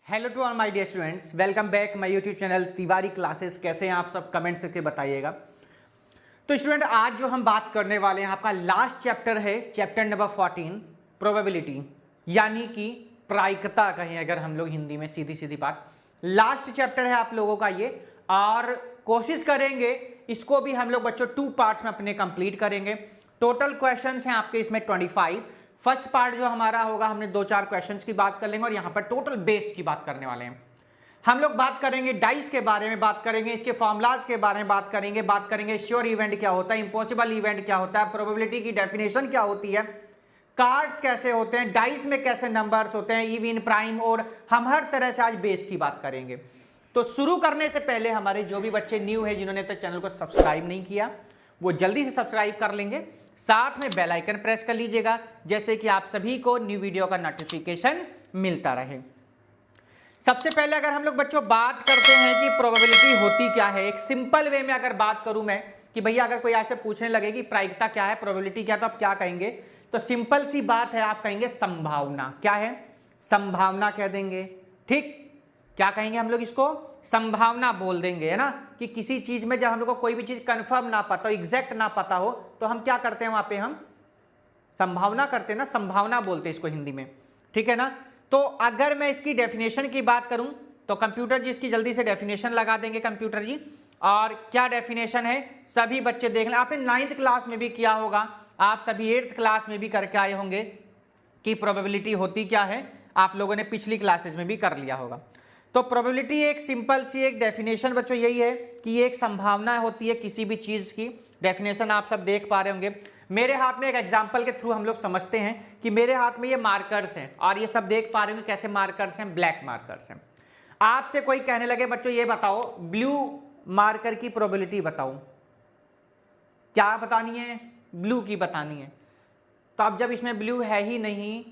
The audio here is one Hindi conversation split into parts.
Hello to all my dear students, welcome back my YouTube channel Tiwari classes. कैसे हैं आप सब? कमेंट्स करके बताइएगा। तो स्टूडेंट, आज जो हम बात करने वाले हैं आपका लास्ट चैप्टर है, चैप्टर नंबर 14 प्रोबेबिलिटी, यानी कि प्रायिकता कहें अगर हम लोग हिंदी में, सीधी सीधी बात। लास्ट चैप्टर है आप लोगों का ये, और कोशिश करेंगे इसको भी हम लोग बच्चों 2 पार्ट्स में अपने कंप्लीट करेंगे। टोटल क्वेश्चंस हैं आपके इसमें 25। फर्स्ट पार्ट जो हमारा होगा, हमने 2-4 क्वेश्चंस की बात कर लेंगे और यहाँ पर टोटल बेस की बात करने वाले हैं। हम लोग बात करेंगे डाइस के बारे में, बात करेंगे इसके फॉर्मुलाज के बारे में, बात करेंगे श्योर इवेंट क्या होता है, इंपॉसिबल इवेंट क्या होता है, प्रोबेबिलिटी की डेफिनेशन क्या होती है, कार्ड्स कैसे होते हैं, डाइस में कैसे नंबर्स होते हैं, इवन प्राइम, और हम हर तरह से आज बेस की बात करेंगे। तो शुरू करने से पहले हमारे जो भी बच्चे न्यू है, जिन्होंने तक चैनल को सब्सक्राइब नहीं किया, वो जल्दी से सब्सक्राइब कर लेंगे, साथ में बेल आइकन प्रेस कर लीजिएगा, जैसे कि आप सभी को न्यू वीडियो का नोटिफिकेशन मिलता रहे। सबसे पहले अगर हम लोग बच्चों बात करते हैं कि प्रोबेबिलिटी होती क्या है, एक सिंपल वे में अगर बात करूं मैं कि भैया अगर कोई आपसे पूछने लगे कि प्रायिकता क्या है, प्रोबेबिलिटी क्या है, तो आप क्या कहेंगे? तो सिंपल सी बात है, आप कहेंगे संभावना। क्या है? संभावना कह देंगे। ठीक, क्या कहेंगे हम लोग इसको? संभावना बोल देंगे, है ना। कि किसी चीज में जब हम लोग को कोई भी चीज कंफर्म ना पता हो, एग्जैक्ट ना पता हो, तो हम क्या करते हैं? वहां पे हम संभावना करते हैं ना, संभावना बोलते हैं इसको हिंदी में। ठीक है ना। तो अगर मैं इसकी डेफिनेशन की बात करूं तो कंप्यूटर जी इसकी जल्दी से डेफिनेशन लगा देंगे कंप्यूटर जी। और क्या डेफिनेशन है, सभी बच्चे देख लें। आपने 9th क्लास में भी किया होगा, आप सभी 8th क्लास में भी करके आए होंगे कि प्रोबेबिलिटी होती क्या है, आप लोगों ने पिछली क्लासेस में भी कर लिया होगा। तो प्रोबेबिलिटी एक सिंपल सी एक डेफिनेशन बच्चों यही है कि ये एक संभावना होती है किसी भी चीज की। डेफिनेशन आप सब देख पा रहे होंगे। मेरे हाथ में एक एग्जांपल के थ्रू हम लोग समझते हैं कि मेरे हाथ में ये मार्कर्स हैं, और ये सब देख पा रहे होंगे कैसे मार्कर्स हैं, ब्लैक मार्कर्स हैं। आपसे कोई कहने लगे बच्चों ये बताओ ब्लू मार्कर की प्रोबेबिलिटी बताओ, क्या बतानी है? ब्लू की बतानी है। तो अब जब इसमें ब्लू है ही नहीं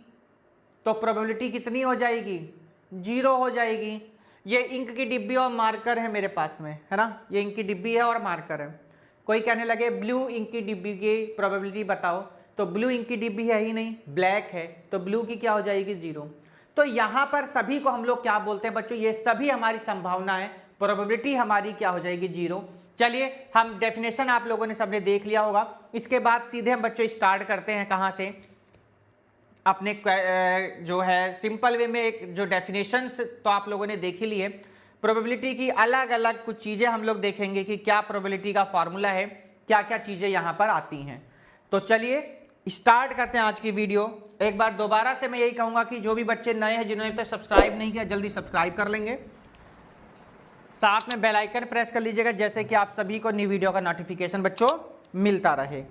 तो प्रोबेबिलिटी कितनी हो जाएगी? 0 हो जाएगी। ये इंक की डिब्बी और मार्कर है मेरे पास में, है ना। ये इंक की डिब्बी है और मार्कर है। कोई कहने लगे ब्लू इंक की डिब्बी की प्रोबेबिलिटी बताओ, तो ब्लू इंक की डिब्बी है ही नहीं, ब्लैक है, तो ब्लू की क्या हो जाएगी? 0। तो यहाँ पर सभी को हम लोग क्या बोलते हैं बच्चों? ये सभी हमारी संभावना है, प्रोबेबिलिटी हमारी क्या हो जाएगी? 0। चलिए, हम डेफिनेशन आप लोगों ने सबने देख लिया होगा। इसके बाद सीधे हम बच्चों स्टार्ट करते हैं कहाँ से? अपने जो है सिंपल वे में एक जो डेफिनेशंस तो आप लोगों ने देख ही लिए। प्रोबेबिलिटी की अलग अलग कुछ चीज़ें हम लोग देखेंगे कि क्या प्रोबेबिलिटी का फॉर्मूला है, क्या क्या चीज़ें यहाँ पर आती हैं। तो चलिए स्टार्ट करते हैं आज की वीडियो। एक बार दोबारा से मैं यही कहूँगा कि जो भी बच्चे नए हैं, जिन्होंने अब तक सब्सक्राइब नहीं किया, जल्दी सब्सक्राइब कर लेंगे, साथ में बेल आइकन प्रेस कर लीजिएगा, जैसे कि आप सभी को न्यू वीडियो का नोटिफिकेशन बच्चों मिलता रहे।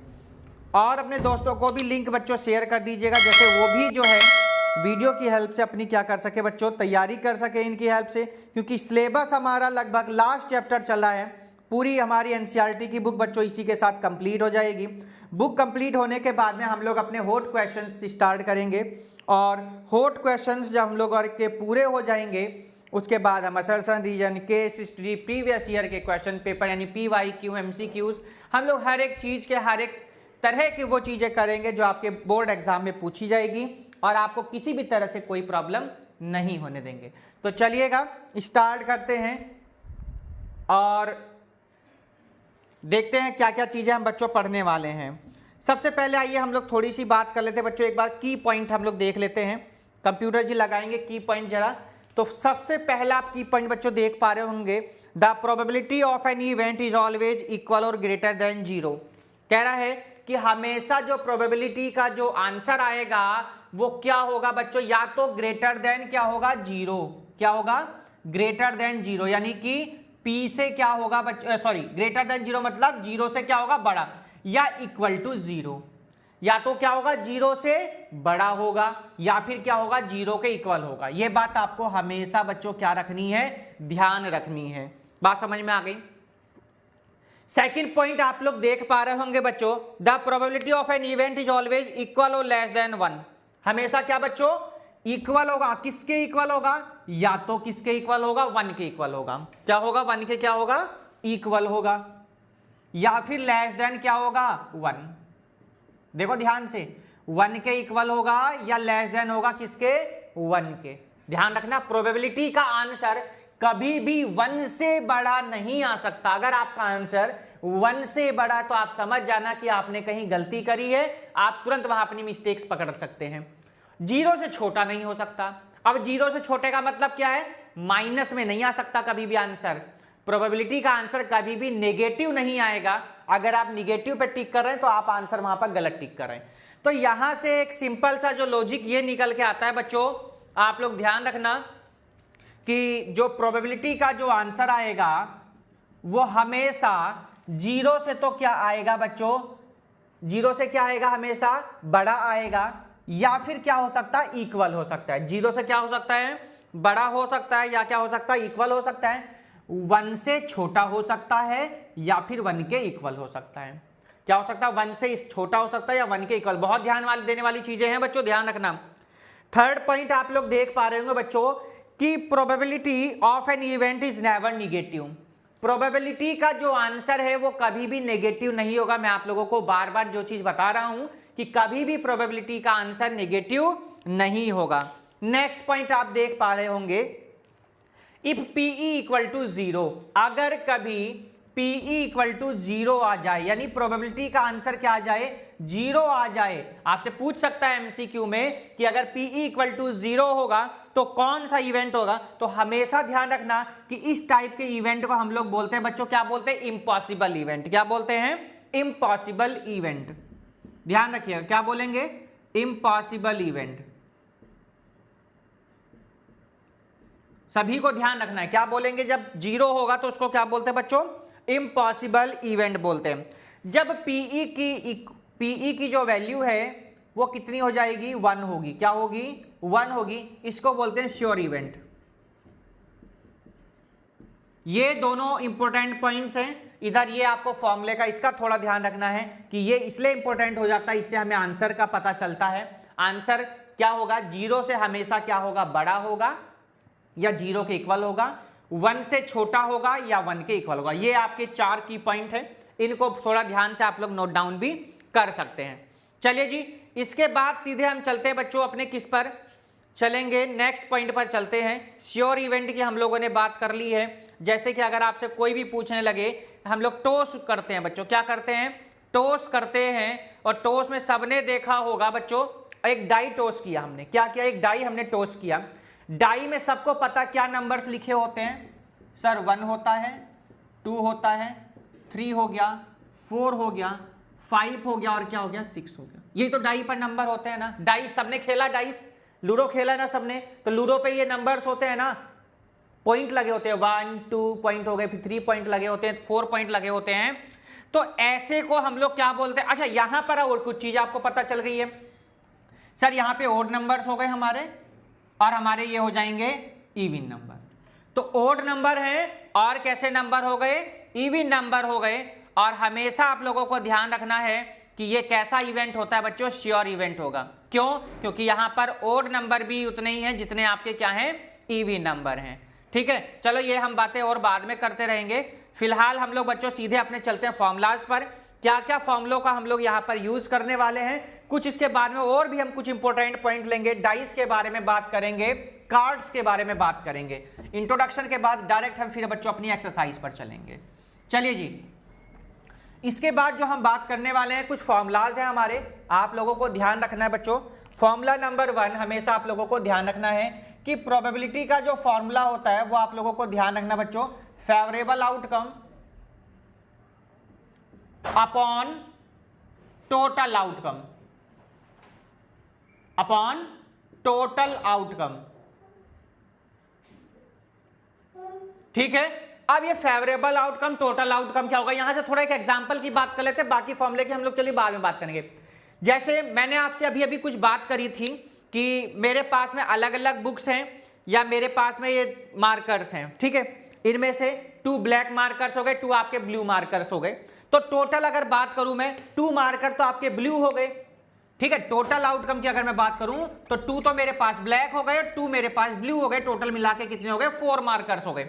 और अपने दोस्तों को भी लिंक बच्चों शेयर कर दीजिएगा, जैसे वो भी जो है वीडियो की हेल्प से अपनी क्या कर सके बच्चों, तैयारी कर सके इनकी हेल्प से। क्योंकि सिलेबस हमारा लगभग लास्ट चैप्टर चल रहा है। पूरी हमारी एनसीईआरटी की बुक बच्चों इसी के साथ कंप्लीट हो जाएगी। बुक कंप्लीट होने के बाद में हम लोग अपने हॉट क्वेश्चंस स्टार्ट करेंगे, और हॉट क्वेश्चंस जब हम लोग के पूरे हो जाएंगे, उसके बाद हम assertion, reason, case history, previous year के क्वेश्चन पेपर यानी PYQ, MCQs, हम लोग हर एक चीज़ के हर एक तरह की वो चीज़ें करेंगे जो आपके बोर्ड एग्जाम में पूछी जाएगी, और आपको किसी भी तरह से कोई प्रॉब्लम नहीं होने देंगे। तो चलिएगा स्टार्ट करते हैं और देखते हैं क्या क्या चीज़ें हम बच्चों पढ़ने वाले हैं। सबसे पहले आइए हम लोग थोड़ी सी बात कर लेते हैं बच्चों, एक बार की पॉइंट हम लोग देख लेते हैं। कंप्यूटर जी लगाएंगे की पॉइंट जरा। तो सबसे पहला आप की पॉइंट बच्चों देख पा रहे होंगे, the probability of an event is always equal और ग्रेटर देन 0। कह रहा है कि हमेशा जो प्रोबेबिलिटी का जो आंसर आएगा वो क्या होगा बच्चों? या तो ग्रेटर देन क्या होगा? 0। क्या होगा? ग्रेटर देन 0, यानी कि P से क्या होगा बच्चों? सॉरी, ग्रेटर देन 0 मतलब 0 से क्या होगा? बड़ा, या इक्वल टू 0। या तो क्या होगा? 0 से बड़ा होगा, या फिर क्या होगा? 0 के इक्वल होगा। यह बात आपको हमेशा बच्चों क्या रखनी है? ध्यान रखनी है। बात समझ में आ गई? सेकंड पॉइंट आप लोग देख पा रहे होंगे बच्चों, the probability of an event is always equal और लेस देन 1। हमेशा क्या बच्चों? इक्वल होगा। किसके इक्वल होगा? या तो किसके इक्वल होगा? 1 के इक्वल होगा। क्या होगा? 1 के क्या होगा? इक्वल होगा। या फिर लेस देन क्या होगा? 1। देखो ध्यान से, 1 के इक्वल होगा या लेस देन होगा किसके? 1 के। ध्यान रखना, प्रोबेबिलिटी का आंसर कभी भी 1 से बड़ा नहीं आ सकता। अगर आपका आंसर 1 से बड़ा तो आप समझ जाना कि आपने कहीं गलती करी है, आप तुरंत वहां अपनी मिस्टेक्स पकड़ सकते हैं। 0 से छोटा नहीं हो सकता। अब 0 से छोटे का मतलब क्या है, माइनस में नहीं आ सकता कभी भी आंसर। प्रोबेबिलिटी का आंसर कभी भी नेगेटिव नहीं आएगा। अगर आप नेगेटिव पे टिक कर रहे हैं तो आप आंसर वहां पर गलत टिक कर रहे हैं। तो यहां से एक सिंपल सा जो लॉजिक ये निकल के आता है बच्चों, आप लोग ध्यान रखना कि जो प्रोबेबिलिटी का जो आंसर आएगा वो हमेशा 0 से तो क्या आएगा बच्चों, 0 से क्या आएगा, हमेशा बड़ा आएगा, या फिर क्या हो सकता है, इक्वल हो सकता है। 0 से क्या हो सकता है, बड़ा हो सकता है, या क्या हो सकता है, इक्वल हो सकता है। 1 से छोटा हो सकता है या फिर 1 के इक्वल हो सकता है। क्या हो सकता है, 1 से छोटा हो सकता है या 1 के इक्वल। बहुत ध्यान देने वाली चीजें हैं बच्चों, ध्यान रखना। थर्ड पॉइंट आप लोग देख पा रहे होंगे बच्चों कि probability of an event is never negative. Probability का जो आंसर है वो कभी भी नेगेटिव नहीं होगा। मैं आप लोगों को बार बार जो चीज बता रहा हूं कि कभी भी प्रोबेबिलिटी का आंसर नेगेटिव नहीं होगा। नेक्स्ट पॉइंट आप देख पा रहे होंगे, इफ PE इक्वल टू 0, अगर कभी PE इक्वल टू 0 आ जाए, यानी प्रोबेबिलिटी का आंसर क्या आ जाए, 0 आ जाए। आपसे पूछ सकता है MCQ में कि अगर PE इक्वल टू 0 होगा तो कौन सा इवेंट होगा। तो हमेशा ध्यान रखना कि इस टाइप के इवेंट को हम लोग बोलते हैं बच्चों, क्या बोलते हैं, इम्पॉसिबल इवेंट। क्या बोलते हैं, इम्पॉसिबल इवेंट। ध्यान रखिएगा, क्या बोलेंगे, इम्पॉसिबल इवेंट। सभी को ध्यान रखना है, क्या बोलेंगे, जब 0 होगा तो उसको क्या बोलते हैं बच्चों, इम्पॉसिबल इवेंट बोलते हैं। जब PE की जो वैल्यू है वो कितनी हो जाएगी, 1 होगी। क्या होगी, 1 होगी। इसको बोलते हैं श्योर इवेंट। ये दोनों इंपॉर्टेंट पॉइंट्स हैं। इधर ये आपको फॉर्मूले का इसका थोड़ा ध्यान रखना है कि ये इसलिए इंपॉर्टेंट हो जाता है, इससे हमें आंसर का पता चलता है। आंसर क्या होगा, 0 से हमेशा क्या होगा, बड़ा होगा या 0 के इक्वल होगा, 1 से छोटा होगा या 1 के इक्वल होगा। ये आपके 4 की पॉइंट है, इनको थोड़ा ध्यान से आप लोग नोट डाउन भी कर सकते हैं। चलिए जी, इसके बाद सीधे हम चलते हैं बच्चों अपने किस पर चलेंगे, नेक्स्ट पॉइंट पर चलते हैं। श्योर इवेंट की हम लोगों ने बात कर ली है। जैसे कि अगर आपसे कोई भी पूछने लगे, हम लोग टॉस करते हैं बच्चों, क्या करते हैं, टॉस करते हैं। और टॉस में सबने देखा होगा बच्चों, एक डाई टॉस किया हमने। क्या किया, एक डाई हमने टॉस किया। डाई में सबको पता क्या नंबर्स लिखे होते हैं सर, 1 होता है, 2 होता है, 3 हो गया, 4 हो गया, 5 हो गया और क्या हो गया, 6 हो गया। ये तो डाई पर नंबर होते हैं ना। डाइस सबने खेला, डाइस लूडो खेला ना सबने, तो लूडो पे ये नंबर्स होते हैं ना, पॉइंट लगे होते हैं, 1 2 पॉइंट हो गए, फिर 3 पॉइंट लगे होते हैं, 4 पॉइंट लगे होते हैं। तो ऐसे को हम लोग क्या बोलते हैं। अच्छा, यहां पर और कुछ चीज आपको पता चल गई है सर, यहां पे ओड नंबर्स हो गए हमारे और हमारे ये हो जाएंगे इवन नंबर। तो ओड नंबर है और कैसे नंबर हो गए, इवन नंबर हो गए। और हमेशा आप लोगों को ध्यान रखना है कि ये कैसा इवेंट होता है बच्चों, श्योर इवेंट होगा। क्यों, क्योंकि यहां पर ओड नंबर भी उतने ही हैं जितने आपके क्या हैं, इवन नंबर हैं। ठीक है, चलो ये हम बातें और बाद में करते रहेंगे। फिलहाल हम लोग बच्चों सीधे अपने चलते हैं फॉर्मूलाज पर। क्या क्या फॉर्मूलों का हम लोग यहाँ पर यूज करने वाले हैं, कुछ इसके बाद में और भी हम कुछ इंपॉर्टेंट पॉइंट लेंगे। डाइस के बारे में बात करेंगे, कार्ड्स के बारे में बात करेंगे। इंट्रोडक्शन के बाद डायरेक्ट हम फिर बच्चों अपनी एक्सरसाइज पर चलेंगे। चलिए जी, इसके बाद जो हम बात करने वाले हैं, कुछ फॉर्मूलाज हैं हमारे, आप लोगों को ध्यान रखना है बच्चों। फॉर्मूला नंबर 1 हमेशा आप लोगों को ध्यान रखना है कि प्रोबेबिलिटी का जो फॉर्मूला होता है वो आप लोगों को ध्यान रखना बच्चों, favourable outcome upon total outcome, upon total outcome. ठीक है, अब ये फेवरेबल आउटकम, टोटल आउटकम क्या होगा, यहां से थोड़ा एक एग्जांपल की बात कर लेते हैं, बाकी फॉर्मूले की हम लोग चलिए बाद में बात करेंगे। जैसे मैंने आपसे अभी अभी कुछ बात करी थी कि मेरे पास में अलग अलग बुक्स हैं या मेरे पास में ये मार्कर्स हैं। ठीक है, इनमें से 2 ब्लैक मार्कर्स हो गए, 2 आपके ब्लू मार्कर्स हो गए। तो टोटल अगर बात करूं मैं, 2 मार्कर तो आपके ब्लू हो गए। ठीक है, टोटल आउटकम की अगर मैं बात करूं तो 2 तो मेरे पास ब्लैक हो गए, 2 मेरे पास ब्लू हो गए, टोटल मिला के कितने हो गए, 4 मार्कर्स हो गए।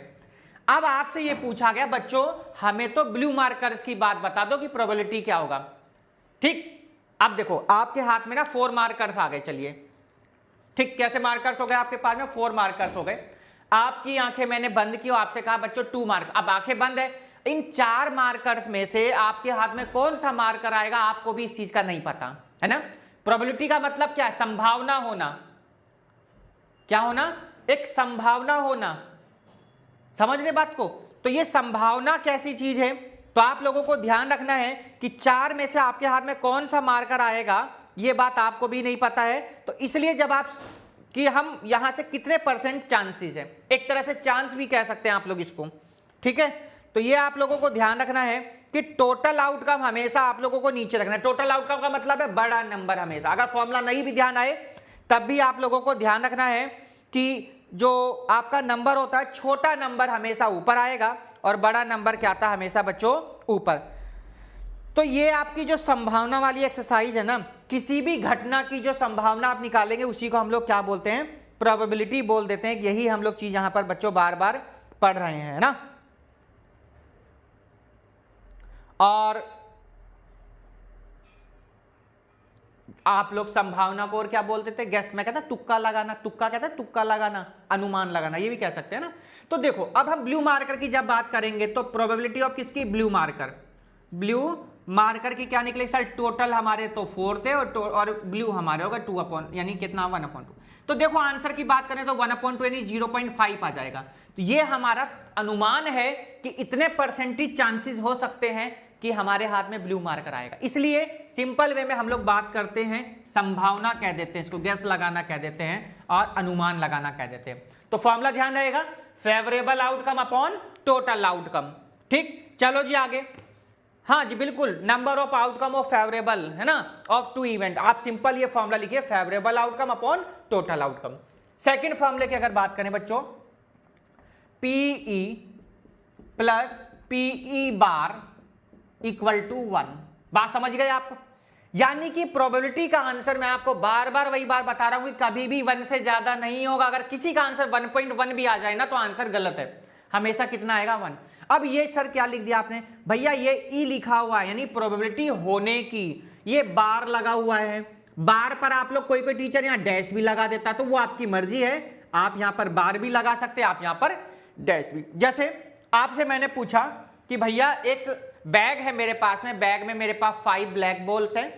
अब आपसे ये पूछा गया बच्चों, हमें तो ब्लू मार्कर्स की बात बता दो कि प्रोबेबिलिटी क्या होगा। ठीक, अब देखो आपके हाथ में ना 4 मार्कर्स आ गए। चलिए ठीक, कैसे मार्कर्स हो गए आपके पास में? 4 मार्कर्स हो गए। आपकी आंखें मैंने बंद की और आपसे कहा बच्चों 2 मार्क, अब आंखें बंद है, इन 4 मार्कर्स में से आपके हाथ में कौन सा मार्कर आएगा आपको भी इस चीज का नहीं पता है ना। प्रोबेबिलिटी का मतलब क्या है? संभावना होना। क्या होना? एक संभावना होना। समझ रहे बात को? तो ये संभावना कैसी चीज है? तो आप लोगों को ध्यान रखना है कि 4 में से आपके हाथ में कौन सा मार्कर आएगा ये बात आपको भी नहीं पता है। तो इसलिए जब आप कि हम यहां से कितने % चांसेस है, एक तरह से चांस भी कह सकते हैं आप लोग इसको, ठीक है। तो ये आप लोगों को ध्यान रखना है कि टोटल आउटकम हमेशा आप लोगों को नीचे रखना है। टोटल आउटकम का मतलब है बड़ा नंबर हमेशा। अगर फॉर्मूला नहीं भी ध्यान आए तब भी आप लोगों को ध्यान रखना है कि जो आपका नंबर होता है छोटा नंबर हमेशा ऊपर आएगा और बड़ा नंबर क्या आता है हमेशा बच्चों ऊपर। तो ये आपकी जो संभावना वाली एक्सरसाइज है ना, किसी भी घटना की जो संभावना आप निकालेंगे उसी को हम लोग क्या बोलते हैं? प्रोबेबिलिटी बोल देते हैं। यही हम लोग चीज यहां पर बच्चों बार बार पढ़ रहे हैं ना। और आप लोग संभावना को और क्या बोलते थे? गेस, मैं कहता तुक्का लगाना। तुक्का कहता है तुक्का लगाना, अनुमान लगाना, ये भी कह सकते हैं ना। तो देखो अब हम ब्लू मार्कर की जब बात करेंगे तो प्रोबेबिलिटी ऑफ किसकी? Blue marker. ब्लू मार्कर की क्या निकले सर? टोटल हमारे तो 4 थे और ब्लू हमारे होगा 2 अपॉन, यानी कितना? 1/2। तो देखो आंसर की बात करें तो 1/2 यानी 0.5 आ जाएगा। तो ये हमारा अनुमान है कि इतने % चांसेस हो सकते हैं कि हमारे हाथ में ब्लू मार्कर आएगा। इसलिए सिंपल वे में हम लोग बात करते हैं, संभावना कह देते हैं इसको, गैस लगाना कह देते हैं और अनुमान लगाना कह देते हैं। तो फॉर्मूला ध्यान रहेगा, favourable outcome upon total outcome. ठीक, चलो जी आगे। हाँ जी बिल्कुल, number of outcome of favourable है ना, ऑफ 2 इवेंट। आप सिंपल ये फॉर्मूला लिखिए, favourable outcome upon total outcome. Second फॉर्मूले की अगर बात करें बच्चों, PE plus PE bar equal to 1। बात समझ गए आपको? यानी कि प्रोबेबिलिटी का आंसर मैं आपको बार बार वही बात बता रहा हूं कि कभी भी 1 से ज्यादा नहीं होगा। अगर किसी का आंसर 1.1 भी आ जाए ना तो आंसर गलत है, हमेशा कितना आएगा? 1। अब ये सर क्या लिख दिया आपने भैया? ये ई लिखा हुआ है यानी प्रोबेबिलिटी होने की, ये बार लगा हुआ है। बार पर आप लोग कोई टीचर यहाँ डैश भी लगा देता है, तो वो आपकी मर्जी है, आप यहां पर बार भी लगा सकते हैं, आप यहां पर डैश भी। जैसे आपसे मैंने पूछा कि भैया एक बैग है मेरे पास में, बैग में मेरे पास 5 ब्लैक बॉल्स हैं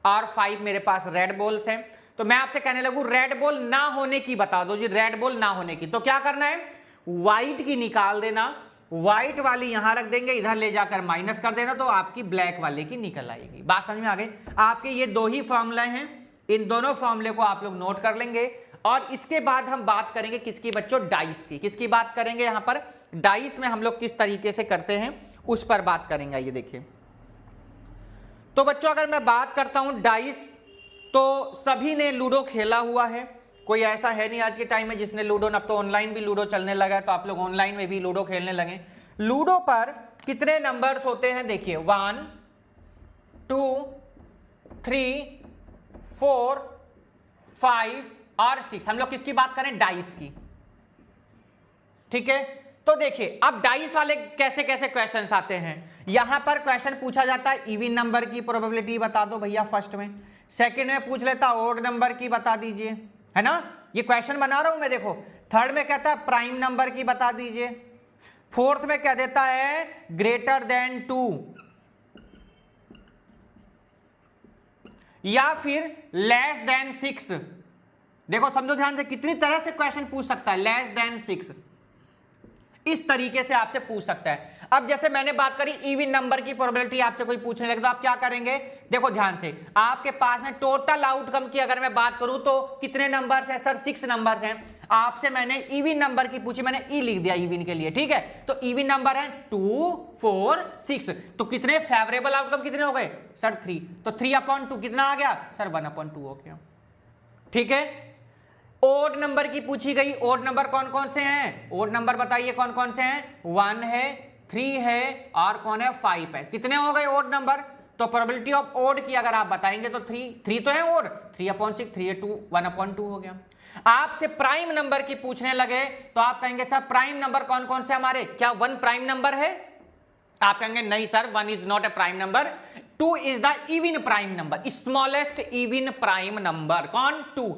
और 5 मेरे पास रेड बॉल्स हैं। तो मैं आपसे कहने लगूं रेड बॉल ना होने की बता दो जी, रेड बॉल ना होने की। तो क्या करना है? व्हाइट की निकाल देना, व्हाइट वाली यहां रख देंगे, इधर ले जाकर माइनस कर देना, तो आपकी ब्लैक वाले की निकल आएगी। बात समझ में आ गई? आपके ये 2 ही फॉर्मूले हैं, इन दोनों फॉर्मूले को आप लोग नोट कर लेंगे। और इसके बाद हम बात करेंगे किसकी बच्चों? डाइस की। किसकी बात करेंगे? यहां पर डाइस में हम लोग किस तरीके से करते हैं उस पर बात करेंगे। ये देखिए, तो बच्चों अगर मैं बात करता हूं डाइस, तो सभी ने लूडो खेला हुआ है, कोई ऐसा है नहीं आज के टाइम में जिसने लूडो, अब तो ऑनलाइन भी लूडो चलने लगा है, तो आप लोग ऑनलाइन में भी लूडो खेलने लगे। लूडो पर कितने नंबर्स होते हैं? देखिए 1 2 3 4 5 और 6। हम लोग किसकी बात करें? डाइस की। ठीक है, तो देखिए अब डाइस वाले कैसे कैसे क्वेश्चंस आते हैं। यहां पर क्वेश्चन पूछा जाता है इवन नंबर की प्रोबेबिलिटी बता दो भैया फर्स्ट में, सेकंड में पूछ लेता ऑड नंबर की बता दीजिए, है ना, ये क्वेश्चन बना रहा हूं मैं। देखो थर्ड में कहता है प्राइम नंबर की बता दीजिए, फोर्थ में कह देता है ग्रेटर देन 2, या फिर लेस देन 6। देखो समझो ध्यान से, कितनी तरह से क्वेश्चन पूछ सकता है। लेस देन 6 इस तरीके से आपसे पूछ सकता है। अब जैसे मैंने बात करी इवन नंबर की प्रोबेबिलिटी, आपसे कोई पूछने लगे तो आप क्या करेंगे? देखो ध्यान से, आपके पास में टोटल आउटकम की अगर मैं बात करूं तो कितने नंबर्स हैं सर? 6 नंबर्स हैं। आपसे मैंने इवन नंबर की पूछी, मैंने ई लिख दिया इवन के लिए, ठीक है। तो इवन नंबर है 2 4 6, तो कितने फेवरेबल आउटकम कितने हो गए सर? 3। तो 3/2 कितना आ गया सर? 1/2 हो गया, ठीक है। ओड नंबर की पूछी गई, ओड नंबर कौन कौन से हैं? ओड नंबर बताइए कौन कौन से हैं? 1 है, 3 है और कौन है? 5 है। कितने हो गए ओड नंबर? तो प्रोबेबिलिटी ऑफ ओड की अगर आप बताएंगे तो 3 तो है ओड, 3/6, 3/2 1/2 हो गया। आपसे प्राइम नंबर की पूछने लगे तो आप कहेंगे सर प्राइम नंबर कौन कौन से हमारे? क्या 1 प्राइम नंबर है? आप कहेंगे नहीं sir, 1 is not a prime number, 2 is the even prime number, smallest even prime number. कौन? 2।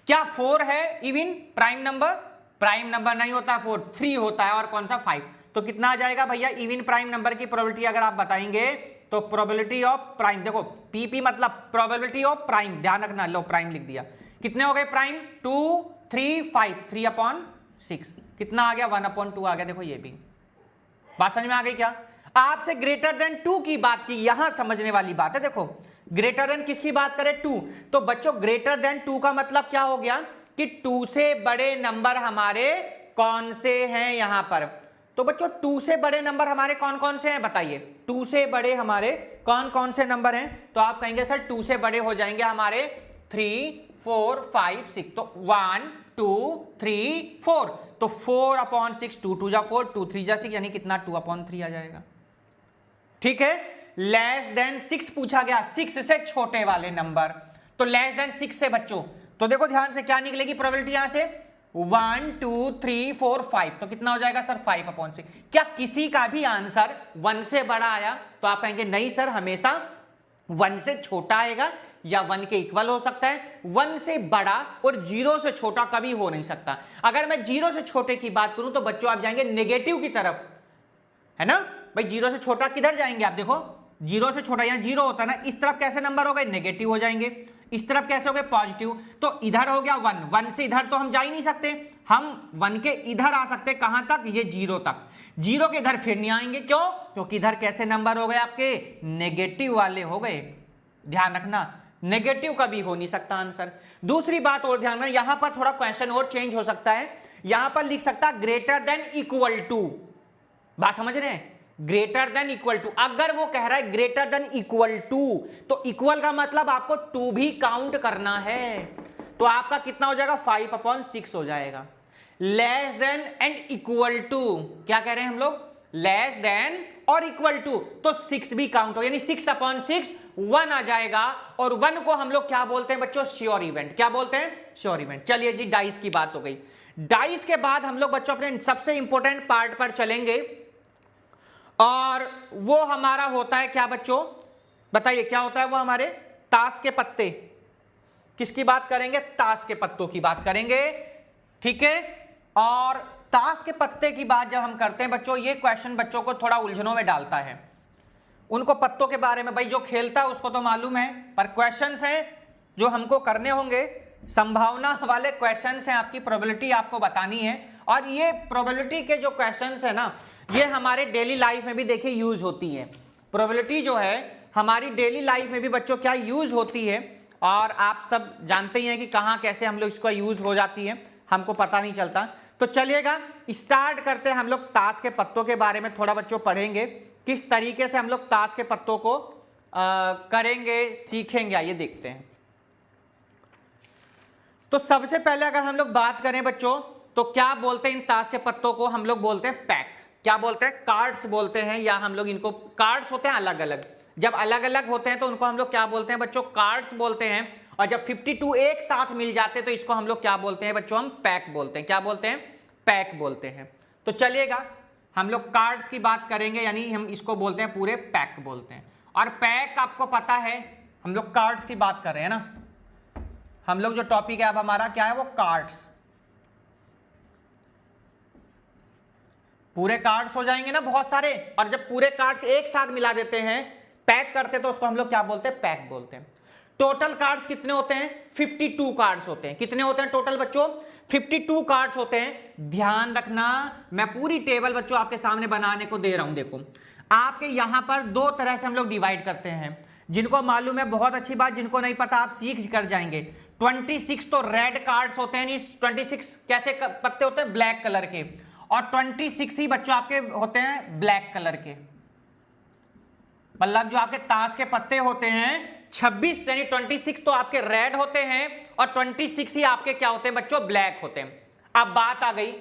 क्या 4 है even prime number? Prime number नहीं होता 4, 3 होता है, और कौन सा 5। तो कितना आ जाएगा भैया? इवन प्राइम नंबर की प्रोबेबिलिटी अगर आप बताएंगे तो प्रोबेबिलिटी ऑफ प्राइम, देखो पीपी मतलब प्रोबेबिलिटी ऑफ प्राइम, ध्यान रखना, लो प्राइम लिख दिया। कितने हो गए प्राइम? 2 3 5, 3/6 कितना आ गया? 1/2 आ गया। देखो ये भी बात समझ में आ गई क्या? आपसे ग्रेटर देन 2 की बात की, यहां समझने वाली बात है। देखो ग्रेटर देन किसकी बात करें? 2। तो बच्चों ग्रेटर देन 2 का मतलब क्या हो गया कि 2 से बड़े नंबर हमारे कौन से हैं यहां पर। तो बच्चों 2 से बड़े नंबर हमारे कौन कौन से हैं बताइए? 2 से बड़े हमारे कौन कौन से नंबर हैं? तो आप कहेंगे सर 2 से बड़े हो जाएंगे हमारे 3 4 5 6, तो 1 2 3 4, तो 4/6, 2 2 जा 4, 2 3 जा 6, यानी कितना? 2/3 आ जाएगा। ठीक है, लेस देन 6 पूछा गया, 6 से छोटे वाले नंबर। तो लेस देन 6 से बच्चों, तो देखो ध्यान से क्या निकलेगी प्रोबेबिलिटी यहां से? 1 2 3 4 5, तो कितना हो जाएगा सर? 5/6। क्या किसी का भी आंसर 1 से बड़ा आया? तो आप कहेंगे नहीं सर, हमेशा 1 से छोटा आएगा या 1 के इक्वल हो सकता है। 1 से बड़ा और 0 से छोटा कभी हो नहीं सकता। अगर मैं 0 से छोटे की बात करूं तो बच्चों आप जाएंगे नेगेटिव की तरफ, है ना भाई? 0 से छोटा किधर जाएंगे आप? देखो 0 से छोटा, यहां 0 होता है ना, इस तरफ कैसे नंबर हो गए? नेगेटिव हो जाएंगे। इस तरफ कैसे हो गए? पॉजिटिव। तो इधर हो गया 1, 1 से इधर तो हम जा ही नहीं सकते, हम 1 के इधर आ सकते, कहां तक? ये 0 तक। 0 के इधर फिर नहीं आएंगे, क्यों? क्योंकि इधर कैसे नंबर हो गए आपके? नेगेटिव वाले हो गए। ध्यान रखना, नेगेटिव कभी हो नहीं सकता आंसर। दूसरी बात और ध्यान रखना, यहां पर थोड़ा क्वेश्चन और चेंज हो सकता है। यहां पर लिख सकता ग्रेटर देन इक्वल टू, बात समझ रहे हैं? ग्रेटर देन इक्वल टू, अगर वो कह रहा है ग्रेटर देन इक्वल टू, तो इक्वल का मतलब आपको 2 भी काउंट करना है। तो आपका कितना हो जाएगा? 5/6 हो जाएगा। Less than and equal to, क्या कह रहे हैं हम लोग? लेस देन और इक्वल टू, तो 6 भी काउंट हो, यानी 6/6 1 आ जाएगा। और 1 को हम लोग क्या बोलते हैं बच्चों? Sure event. क्या बोलते हैं? Sure event. चलिए जी, डाइस की बात हो गई। डाइस के बाद हम लोग बच्चों अपने सबसे इंपॉर्टेंट पार्ट पर चलेंगे, और वो हमारा होता है क्या बच्चों? बताइए क्या होता है वो? हमारे ताश के पत्ते। किसकी बात करेंगे? ताश के पत्तों की बात करेंगे। ठीक है, और ताश के पत्ते की बात जब हम करते हैं बच्चों, ये क्वेश्चन बच्चों को थोड़ा उलझनों में डालता है। उनको पत्तों के बारे में भाई जो खेलता है उसको तो मालूम है, पर क्वेश्चंस हैं जो हमको करने होंगे, संभावना वाले क्वेश्चंस हैं, आपकी प्रोबेबिलिटी आपको बतानी है। और ये प्रोबेबिलिटी के जो क्वेश्चंस है ना, ये हमारे डेली लाइफ में भी देखिए यूज होती है। प्रोबेबिलिटी जो है हमारी डेली लाइफ में भी बच्चों क्या यूज होती है, और आप सब जानते ही हैं कि कहाँ कैसे हम लोग इसका यूज हो जाती है, हमको पता नहीं चलता। तो चलिएगा स्टार्ट करते हैं। हम लोग ताश के पत्तों के बारे में थोड़ा बच्चों पढ़ेंगे, किस तरीके से हम लोग ताश के पत्तों को करेंगे, सीखेंगे, आइए देखते हैं। तो सबसे पहले अगर हम लोग बात करें बच्चों, तो क्या बोलते हैं इन ताश के पत्तों को? हम लोग बोलते हैं पैक। क्या बोलते हैं? कार्ड्स बोलते हैं, या हम लोग इनको, कार्ड्स होते हैं अलग अलग, जब अलग अलग होते हैं तो उनको हम लोग क्या बोलते हैं बच्चों? कार्ड्स बोलते हैं। और जब 52 एक साथ मिल जाते हैं तो इसको हम लोग क्या बोलते हैं बच्चों? हम पैक बोलते हैं। क्या बोलते हैं? पैक बोलते हैं। तो चलिएगा हम लोग कार्ड्स की बात करेंगे, यानी हम इसको बोलते हैं पूरे पैक बोलते हैं। और पैक आपको पता है, हम लोग कार्ड्स की बात कर रहे हैं ना, हम लोग जो टॉपिक है अब हमारा क्या है? वो कार्ड्स। पूरे कार्ड्स हो जाएंगे ना बहुत सारे, और जब पूरे कार्ड्स एक साथ मिला देते हैं, पैक करते हैं, तो उसको हम लोग क्या बोलते हैं? पैक बोलते हैं। टोटल कार्ड्स कितने होते हैं? 52 कार्ड्स होते हैं। कितने होते हैं टोटल बच्चों? 52 कार्ड्स होते हैं। ध्यान रखना, मैं पूरी टेबल बच्चों आपके सामने बनाने को दे रहा हूं। देखो आपके यहां पर 2 तरह से हम लोग डिवाइड करते हैं, जिनको मालूम है बहुत अच्छी बात, जिनको नहीं पता आप सीख कर जाएंगे। 26 तो रेड कार्ड्स होते हैं, 26 कैसे पत्ते होते हैं? ब्लैक कलर के। और 26 ही बच्चों आपके होते हैं ब्लैक कलर के, मतलब जो आपके ताश के पत्ते होते हैं 26 यानी 26 तो आपके रेड होते हैं, और 26 ही आपके क्या होते हैं बच्चों? ब्लैक होते हैं। अब बात आ गई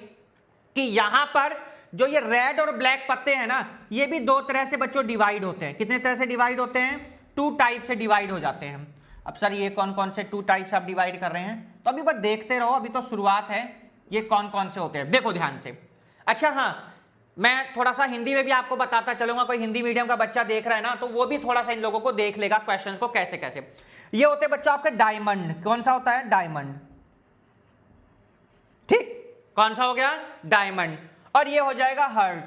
कि यहां पर जो ये रेड और ब्लैक पत्ते हैं ना, ये भी 2 तरह से बच्चों डिवाइड होते हैं। कितने तरह से डिवाइड होते हैं? 2 टाइप से डिवाइड हो जाते हैं। अब सर ये कौन कौन से 2 टाइप्स आप डिवाइड कर रहे हैं? तो अभी बस देखते रहो, अभी तो शुरुआत है। ये कौन कौन से होते हैं देखो ध्यान से। अच्छा हाँ, मैं थोड़ा सा हिंदी में भी आपको बताता चलूंगा, कोई हिंदी मीडियम का बच्चा देख रहा है ना, तो वो भी थोड़ा सा इन लोगों को देख लेगा क्वेश्चंस को कैसे कैसे। ये होते हैं बच्चों आपके डायमंड। कौन सा होता है? डायमंड। कौन सा हो गया, डायमंड, और ये हो जाएगा हर्ट।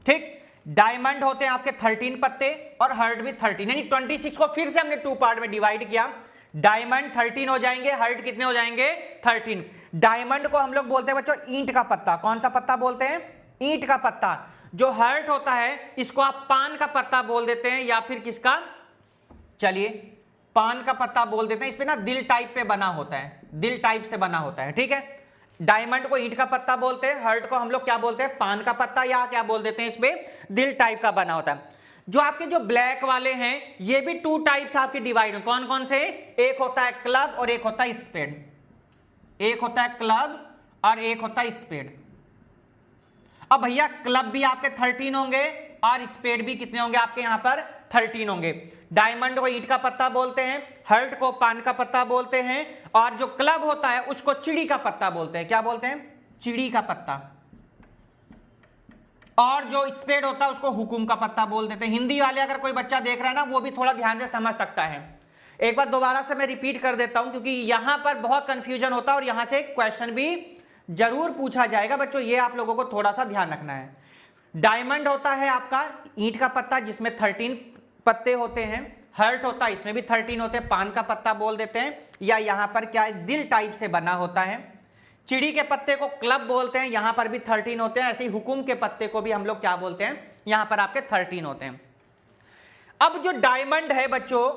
ठीक, डायमंड होते हैं आपके 13 पत्ते और हर्ट भी 13, यानी 26 को फिर से हमने 2 पार्ट में डिवाइड किया। डायमंड 13 हो जाएंगे, हर्ट कितने हो जाएंगे, 13। डायमंड को हम लोग बोलते हैं बच्चों ईंट का पत्ता। कौन सा पत्ता बोलते हैं, ईंट का पत्ता। जो हर्ट होता है इसको आप पान का पत्ता बोल देते हैं, या फिर किसका, चलिए पान का पत्ता बोल देते हैं। इस पे ना दिल टाइप पे बना होता है, दिल टाइप से बना होता है। ठीक है, डायमंड को ईंट का पत्ता बोलते हैं, हर्ट को हम लोग क्या बोलते हैं, पान का पत्ता, या क्या बोल देते हैं, इसमें दिल टाइप का बना होता है। जो आपके जो ब्लैक वाले हैं ये भी 2 टाइप्स आपके डिवाइड हैं। कौन कौन से, एक होता है क्लब और एक होता है स्पेड। एक होता है क्लब और एक होता है स्पेड। अब भैया क्लब भी आपके 13 होंगे और स्पेड भी कितने होंगे आपके यहां पर, 13 होंगे। डायमंड को ईंट का पत्ता बोलते हैं, हर्ट को पान का पत्ता बोलते हैं, और जो क्लब होता है उसको चिड़ी का पत्ता बोलते हैं। क्या बोलते हैं, चिड़ी का पत्ता। और जो स्पेड होता है उसको हुकुम का पत्ता बोल देते हैं। हिंदी वाले अगर कोई बच्चा देख रहा है ना वो भी थोड़ा ध्यान से समझ सकता है। एक बार दोबारा से मैं रिपीट कर देता हूं क्योंकि यहां पर बहुत कंफ्यूजन होता है और यहां से क्वेश्चन भी जरूर पूछा जाएगा बच्चों, ये आप लोगों को थोड़ा सा ध्यान रखना है। डायमंड होता है आपका ईंट का पत्ता जिसमें 13 पत्ते होते हैं। हर्ट होता है इसमें भी 13 होते हैं, पान का पत्ता बोल देते हैं, या यहां पर क्या है, दिल टाइप से बना होता है। चिड़ी के पत्ते को क्लब बोलते हैं, यहां पर भी 13 होते हैं। ऐसे ही हुकुम के पत्ते को भी हम लोग क्या बोलते हैं, यहां पर आपके 13 होते हैं। अब जो डायमंड है बच्चों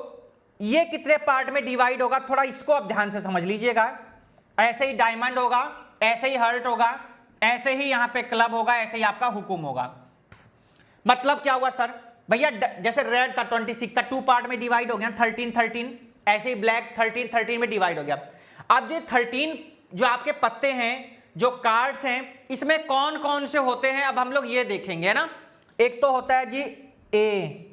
ये कितने पार्ट में डिवाइड होगा, थोड़ा इसको आप ध्यान से समझ लीजिएगा। ऐसे ही डायमंड होगा, ऐसे ही हर्ट होगा, ऐसे ही यहां पे क्लब होगा, ऐसे ही आपका हुकुम होगा। मतलब क्या हुआ सर, भैया जैसे रेड था 26 था 2 पार्ट में डिवाइड हो गया, 13 13, ऐसे ही ब्लैक 13 13 में डिवाइड हो गया। अब ये 13 जो आपके पत्ते हैं, जो कार्ड्स हैं, इसमें कौन कौन से होते हैं अब हम लोग ये देखेंगे ना। एक तो होता है जी ए,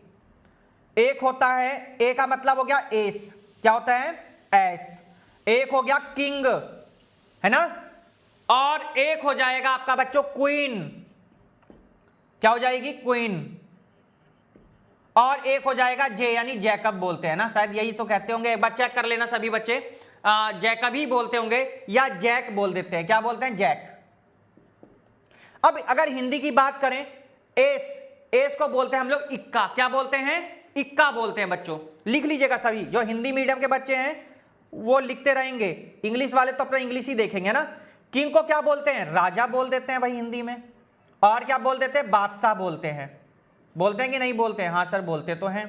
एक होता है, ए का मतलब हो गया एस, क्या होता है एस, एक हो गया किंग है ना, और एक हो जाएगा आपका बच्चों क्वीन, क्या हो जाएगी क्वीन, और एक हो जाएगा जे यानी जैकब बोलते हैं ना, शायद यही तो कहते होंगे, एक बार चेक कर लेना सभी बच्चे, जैकब ही बोलते होंगे या जैक बोल देते हैं, क्या बोलते हैं जैक। अब अगर हिंदी की बात करें, एस, एस को बोलते हैं हम लोग इक्का, क्या बोलते हैं इक्का बोलते हैं बच्चों, लिख लीजिएगा सभी। जो हिंदी मीडियम के बच्चे हैं वो लिखते रहेंगे, इंग्लिश वाले तो अपना इंग्लिश ही देखेंगे ना। किंग को क्या बोलते हैं, राजा बोल देते हैं भाई हिंदी में, और क्या बोल देते हैं बादशाह बोलते हैं, बोलते हैं कि नहीं बोलते हैं, हाँ सर बोलते तो हैं।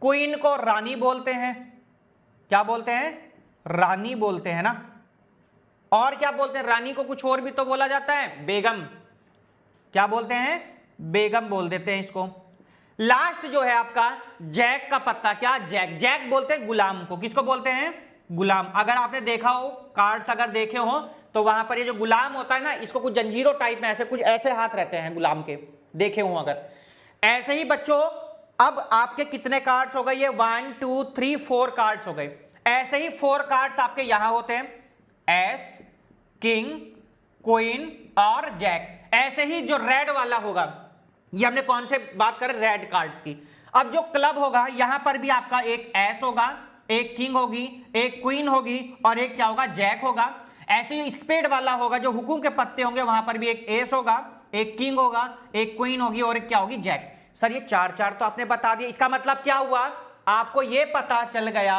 क्वीन को रानी बोलते हैं, क्या बोलते हैं रानी बोलते हैं ना, और क्या बोलते हैं रानी को कुछ और भी तो बोला जाता है बेगम, क्या बोलते हैं बेगम बोल देते हैं इसको। लास्ट जो है आपका जैक का पत्ता, क्या जैक, जैक बोलते हैं गुलाम को, किसको बोलते हैं गुलाम। अगर आपने देखा हो कार्ड्स अगर देखे हो तो वहां पर ये जो गुलाम होता है ना, इसको कुछ जंजीरों टाइप में ऐसे कुछ ऐसे हाथ रहते हैं गुलाम के, देखे हो अगर। ऐसे ही बच्चों अब आपके कितने कार्ड्स हो गए, ये 1 2 3 4 कार्ड्स हो गए। ऐसे ही 4 कार्ड्स आपके यहां होते हैं, एस, किंग, क्वीन और जैक। ऐसे ही जो रेड वाला होगा, ये हमने कौन से बात करें रेड कार्ड्स की। अब जो क्लब होगा यहां पर भी आपका एक एस होगा, एक किंग होगी, एक क्वीन होगी और एक क्या होगा जैक होगा। ऐसे ही स्पेड वाला होगा, जो हुकुम के पत्ते होंगे वहां पर भी एक एस होगा, एक किंग होगा, एक क्वीन होगी और एक क्या होगी जैक। सर ये 4 तो आपने बता दिया, इसका मतलब क्या हुआ, आपको ये पता चल गया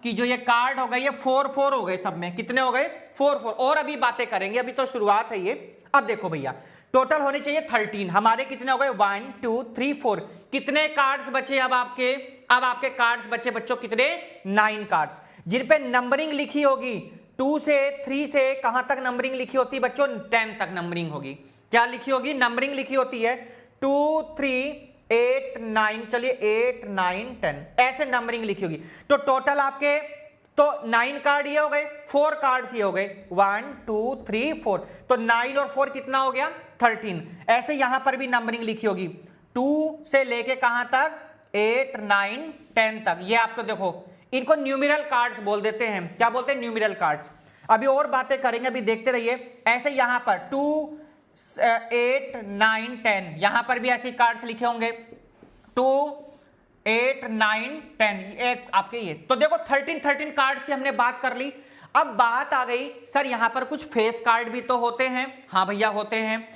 कि जो ये कार्ड हो गए ये 4 हो गए, सब में कितने हो गए 4। और अभी बातें करेंगे, अभी तो शुरुआत है ये। अब देखो भैया टोटल होने चाहिए 13, हमारे कितने हो गए 1 2 3 4। कितने कार्ड्स बचे अब आपके, अब आपके कार्ड्स बचे बच्चों कितने 9 कार्ड्स, जिन पे नंबरिंग लिखी होगी 2 से 3 से कहां तक नंबरिंग लिखी होती है बच्चों 10 तक नंबरिंग होगी। क्या लिखी होगी, नंबरिंग लिखी होती है 2 3 8 9, चलिए 8 9 10 ऐसे नंबरिंग लिखी होगी। तो टोटल आपके तो 9 कार्ड ये हो गए, 4 कार्ड्स ये हो गए 1 2 3 4, तो 9 और 4 कितना हो गया 13। ऐसे यहां पर भी नंबरिंग लिखी होगी 2 से लेके कहां तक 8 9 10 तक। ये आपको देखो इनको न्यूमेरल कार्ड्स बोल देते हैं, क्या बोलते हैं न्यूमेरल कार्ड्स। अभी और बातें करेंगे, अभी देखते रहिए। ऐसे यहां पर 2 8 9 10 यहां पर भी ऐसे कार्ड्स लिखे होंगे 2 8 9 10 एक आपके ये। तो देखो 13 कार्ड्स की हमने बात कर ली। अब बात आ गई सर यहां पर कुछ फेस कार्ड भी तो होते हैं, हाँ भैया होते हैं,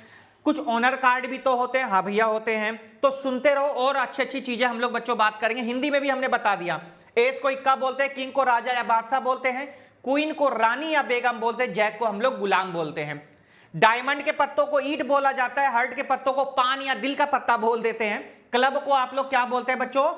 कुछ ऑनर कार्ड भी तो होते हैं, हाँ भैया होते हैं। तो सुनते रहो और अच्छी अच्छी चीजें हम लोग बच्चों बात करेंगे। हिंदी में भी हमने बता दिया, एस को इक्का बोलते हैं, किंग को राजा या बादशाह बोलते हैं, क्वीन को रानी या बेगम बोलते हैं, जैक को हम लोग गुलाम बोलते हैं। डायमंड के पत्तों को ईंट बोला जाता है, हार्ट के पत्तों को पान या दिल का पत्ता बोल देते हैं, क्लब को आप लोग क्या बोलते हैं बच्चों,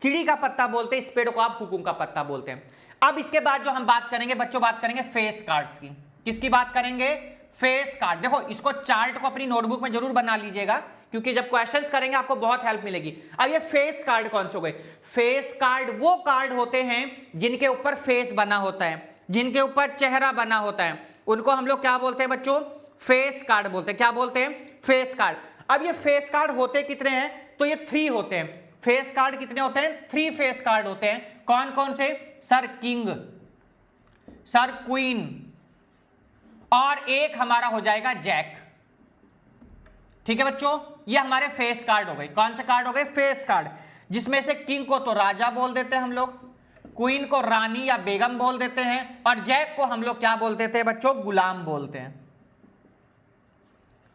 चिड़ी का पत्ता बोलते हैं, स्पेड को आप हुकुम का पत्ता बोलते हैं। अब इसके बाद जो हम बात करेंगे बच्चों, बात करेंगे फेस कार्ड्स की। किसकी बात करेंगे, फेस कार्ड। देखो इसको चार्ट को अपनी नोटबुक में जरूर बना लीजिएगा, क्योंकि जब क्वेश्चंस करेंगे आपको बहुत हेल्प मिलेगी। अब ये फेस कार्ड कौन से हो गए, फेस कार्ड वो कार्ड होते हैं जिनके ऊपर फेस बना होता है, जिनके ऊपर चेहरा बना होता है, उनको हम लोग क्या बोलते हैं बच्चों, फेस कार्ड बोलते हैं। क्या बोलते हैं, फेस कार्ड। अब ये फेस कार्ड होते कितने हैं, तो ये 3 होते हैं। फेस कार्ड कितने होते हैं, 3 फेस कार्ड होते हैं। कौन कौन से, सर किंग, सर क्वीन, और एक हमारा हो जाएगा जैक। ठीक है बच्चों, ये हमारे फेस कार्ड हो गए। कौन से कार्ड हो गए, फेस कार्ड, जिसमें से किंग को तो राजा बोल देते हैं हम लोग, क्वीन को रानी या बेगम बोल देते हैं, और जैक को हम लोग क्या बोल देते हैं बच्चों, गुलाम बोलते हैं।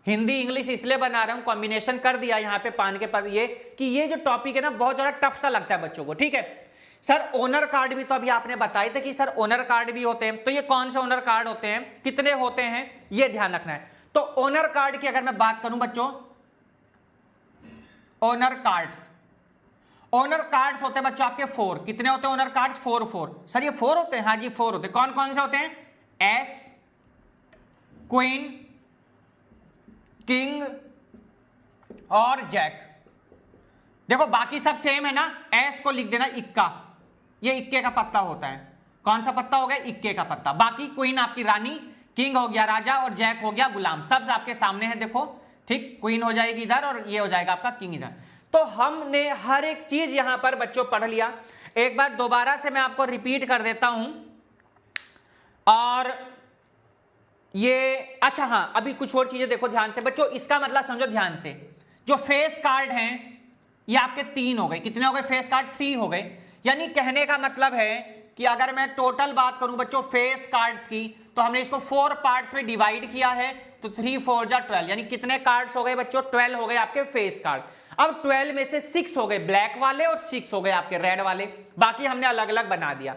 हिंदी इंग्लिश इसलिए बना रहा हूं, कॉम्बिनेशन कर दिया यहां पे पान के पास, ये कि ये जो टॉपिक है ना बहुत ज्यादा टफ सा लगता है बच्चों को। ठीक है सर, ओनर कार्ड भी तो अभी आपने बताए थे कि सर ओनर कार्ड भी होते हैं, तो ये कौन से ओनर कार्ड होते हैं, कितने होते हैं, ये ध्यान रखना है। तो ओनर कार्ड की अगर मैं बात करूं बच्चों, ओनर कार्ड्स, ओनर कार्ड्स होते हैं बच्चों आपके 4। कितने होते हैं ओनर कार्ड्स, 4। सर ये 4 होते हैं, हाँ जी 4 होते हैं। कौन कौन से होते हैं, एस, क्वीन, किंग और जैक। देखो बाकी सब सेम है ना, एस को लिख देना इक्का, ये इक्के का पत्ता होता है। कौन सा पत्ता हो गया, इक्के का पत्ता। बाकी क्वीन आपकी रानी, किंग हो गया राजा, और जैक हो गया गुलाम। सब आपके सामने है देखो, ठीक, क्वीन हो जाएगी इधर और ये हो जाएगा आपका किंग इधर। तो हमने हर एक चीज यहां पर बच्चों पढ़ लिया। एक बार दोबारा से मैं आपको रिपीट कर देता हूं। और ये अच्छा हाँ, अभी कुछ और चीजें देखो ध्यान से बच्चों, इसका मतलब समझो ध्यान से। जो फेस कार्ड हैं ये आपके 3 हो गए। कितने हो गए फेस कार्ड, 3 हो गए। यानी कहने का मतलब है कि अगर मैं टोटल बात करूं बच्चों फेस कार्ड्स की, तो हमने इसको 4 पार्ट्स में डिवाइड किया है, तो 3 4 जा 12, यानी कितने कार्ड्स हो गए बच्चों, 12 हो गए आपके फेस कार्ड। अब 12 में से 6 हो गए ब्लैक वाले और 6 हो गए आपके रेड वाले, बाकी हमने अलग अलग बना दिया।